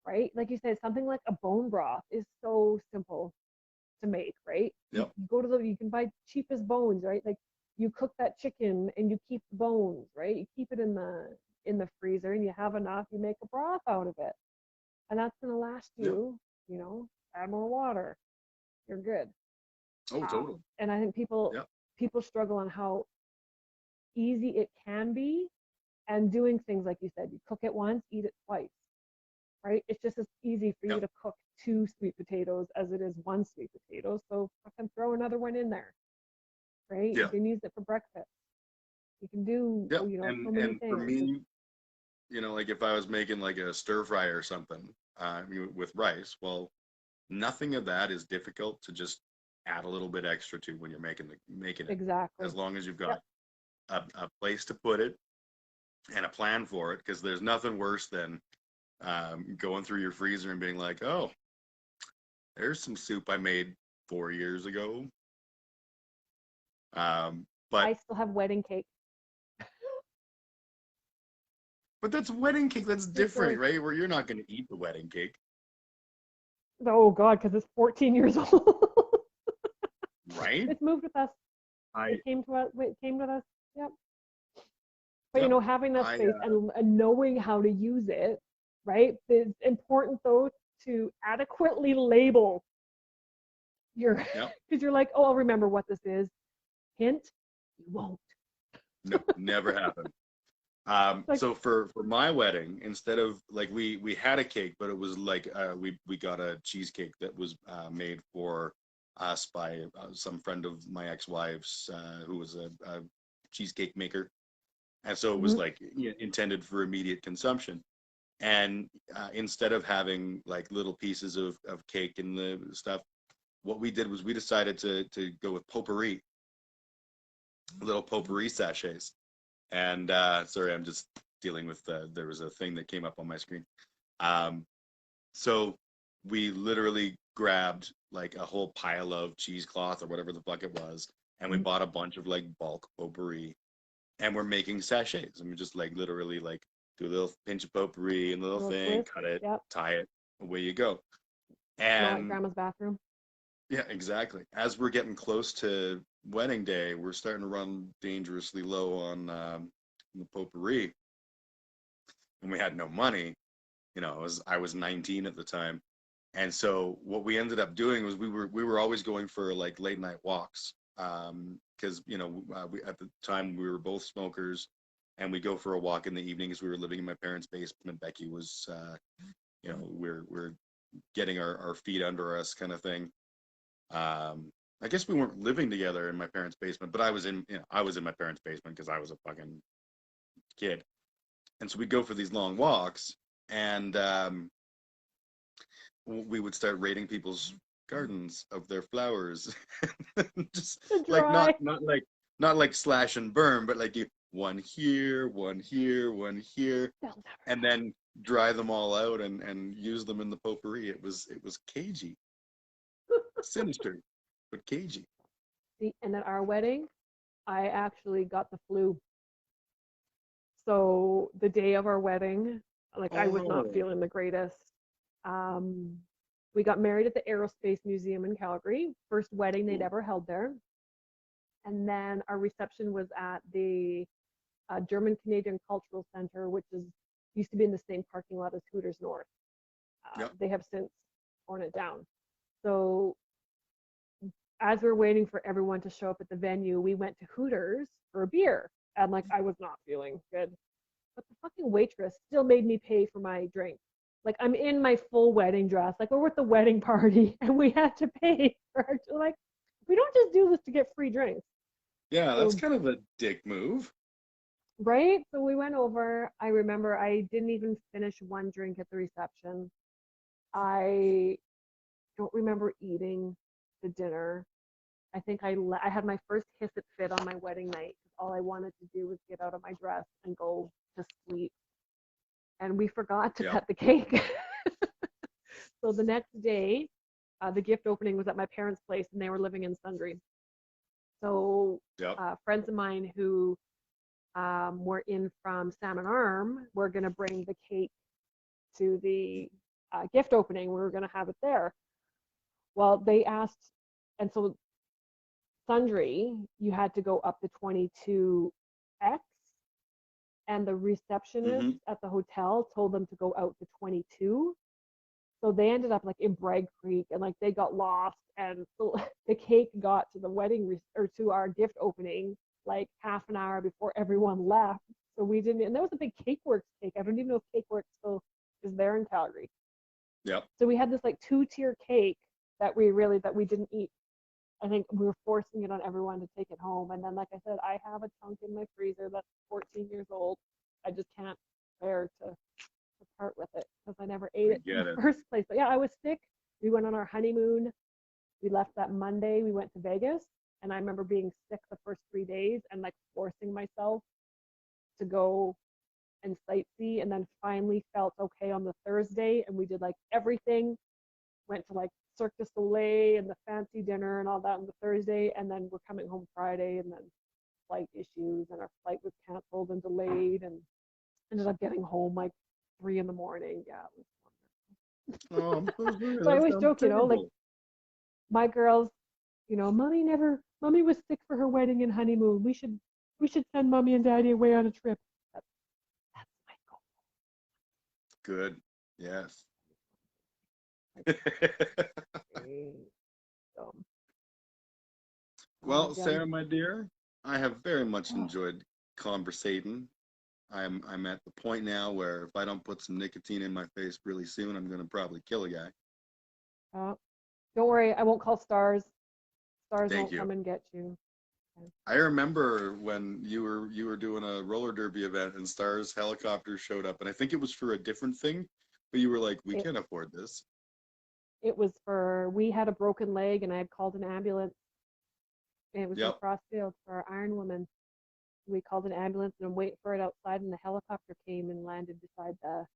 right? Like you said, something like a bone broth is so simple to make, right? You yep, go to you can buy cheapest bones, right? Like you cook that chicken and you keep the bones, right? You keep it in the freezer and you have enough, you make a broth out of it. And that's gonna last yep. you, add more water, you're good. Oh, totally. And I think people Yep, people struggle on how easy it can be and doing things like you said, you cook it once, eat it twice, right? It's just as easy for you yep, to cook two sweet potatoes as it is one sweet potato. So fucking throw another one in there, right? You yeah, can use it for breakfast. You can do, yep. so And many and for things. me, like if I was making like a stir fry or something, with rice, well, Nothing of that is difficult to just add a little bit extra to when you're making it. Exactly. As long as you've Yep. got a place to put it and a plan for it, because there's nothing worse than going through your freezer and being like, oh, there's some soup I made 4 years ago. But I still have wedding cake. that's wedding cake. That's It's different, like, right? Where you're not going to eat the wedding cake, oh God, because it's 14 years old. right? It's moved with us. I It came to us. It came with us. Yep. But yep. having that I space and knowing how to use it, right? It's important though to adequately label your, yep. because you're like, oh, I'll remember what this is. Hint, you won't. No, never happened. Like, So for my wedding, instead of like we had a cake, but it was like we got a cheesecake that was made for us by some friend of my ex-wife's who was a cheesecake maker, and so it was mhm. like intended for immediate consumption. And instead of having like little pieces of cake and the stuff, what we did was we decided to go with potpourri, little potpourri sachets. And sorry, I'm just dealing with there was a thing that came up on my screen. So we literally grabbed like a whole pile of cheesecloth or whatever the fuck it was, and we bought a bunch of like bulk potpourri, and we're making sachets. And we just like literally like do a little pinch of potpourri and a little Little thing, twist. cut it, Yep. tie it, away you go. Smell like And grandma's bathroom. yeah, exactly. As we're getting close to wedding day, we're starting to run dangerously low on the potpourri, and we had no money. I was 19 at the time, and so what we ended up doing was we were always going for like late night walks, because we at the time we were both smokers, and we go for a walk in the evening because we were living in my parents' basement. Becky was, we're getting our feet under us kind of thing. I guess we weren't living together in my parents' basement, but I was in my parents' basement because I was a fucking kid. And so we'd go for these long walks, and we would start raiding people's gardens of their flowers, just like Dry. not like slash and burn, but like you one here, one here, one here, They'll never and know. then dry them all out and use them in the potpourri. It was cagey, sinister, but cagey. See, and at our wedding, I actually got the flu. So the day of our wedding, like I was not Oh, feeling the greatest. Um, we got married at the Aerospace Museum in Calgary, first wedding they'd cool. ever held there. And then our reception was at the German Canadian Cultural Center, which used to be in the same parking lot as Hooters North. Yep. They have since torn it down. So as we were waiting for everyone to show up at the venue, we went to Hooters for a beer. And like I was not feeling good. But the fucking waitress still made me pay for my drink. Like I'm in my full wedding dress. Like we're at the wedding party and we had to pay for our, like we don't just do this to get free drinks. Yeah, that's So, kind of a dick move. right? So we went over. I remember I didn't even finish one drink at the reception. I don't remember eating the dinner. I think I had my first Hissett Fit on my wedding night. All I wanted to do was get out of my dress and go to sleep. And we forgot to Yep. cut the cake. So the next day, the gift opening was at my parents' place, and they were living in Sundre. So Yep. friends of mine who were in from Salmon Arm were going to bring the cake to the gift opening. We were going to have it there. Well, they asked, and so Sundre, you had to go up to 22X, and the receptionist Mm-hmm. at the hotel told them to go out to 22. So they ended up like in Bragg Creek, and like they got lost, and so the cake got to the wedding or to our gift opening like half an hour before everyone left. So we didn't, and that was a big Cakeworks cake. I don't even know if Cakeworks still is there in Calgary. Yep. So we had this like 2-tier cake that we didn't eat. I think we were forcing it on everyone to take it home. And then, like I said, I have a chunk in my freezer that's 14 years old. I just can't bear to part with it because I never ate I it in get the it. first place. But yeah, I was sick. We went on our honeymoon. We left that Monday. We went to Vegas, and I remember being sick the first 3 days and like forcing myself to go and sightsee, and then finally felt okay on the Thursday, and we did like everything. Went to like Cirque du Soleil and the fancy dinner and all that on the Thursday, and then we're coming home Friday, and then flight issues, and our flight was canceled and delayed, and ended up getting home like 3 in the morning. Yeah, it was Oh, I'm so sorry. but I That always sounds joke, like terrible. my girls, mommy was sick for her wedding and honeymoon. We should send mommy and daddy away on a trip. That's, that's my Good. Yes. goal. So, Well, Jen, Sarah, my dear, I have very much enjoyed conversating. I'm at the point now where if I don't put some nicotine in my face really soon, I'm gonna probably kill a guy. don't worry, I won't call stars. Stars Thank won't you. come and get you. I remember when you were doing a roller derby event and Stars helicopter showed up, and I think it was for a different thing, but you were like, "We It can't afford this." it was we had a broken leg, and I had called an ambulance. And it was in Yep. Crossfield for our Iron Woman. We called an ambulance and waited for it outside, and the helicopter came and landed beside the.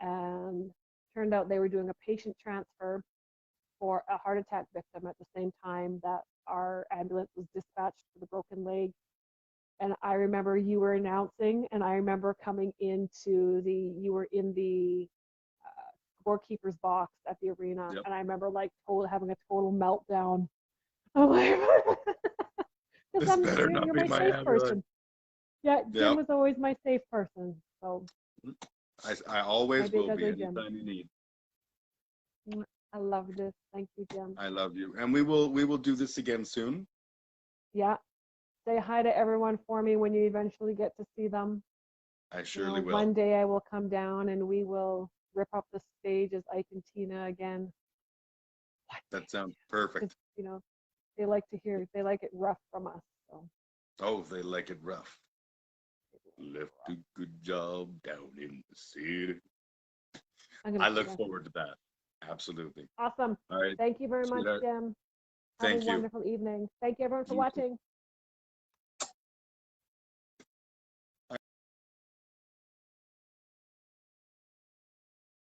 And turned out they were doing a patient transfer for a heart attack victim at the same time that our ambulance was dispatched for the broken leg. And I remember you were announcing, and I remember coming into you were in the scorekeeper's box at the arena, Yep. and I remember like having a total meltdown. I'm like, This because better not you're be my my safe ambulance. person. Yeah, Jim Yep. was always my safe person. So I my always big will be ugly Jim. anytime you need. I love this. Thank you, Jim. I love you, and we will do this again soon. Yeah. Say hi to everyone for me when you eventually get to see them. I surely will. One day I will come down and we will rip up the stage as Ike and Tina again. That sounds perfect. They like it rough from us. So Oh, they like it rough. Left a good job down in the city. I look forward to that. Absolutely. Awesome. All right. Thank you very much, Sweetheart. Jim. Have a Thank you. wonderful evening. Thank you, everyone, for You too. watching.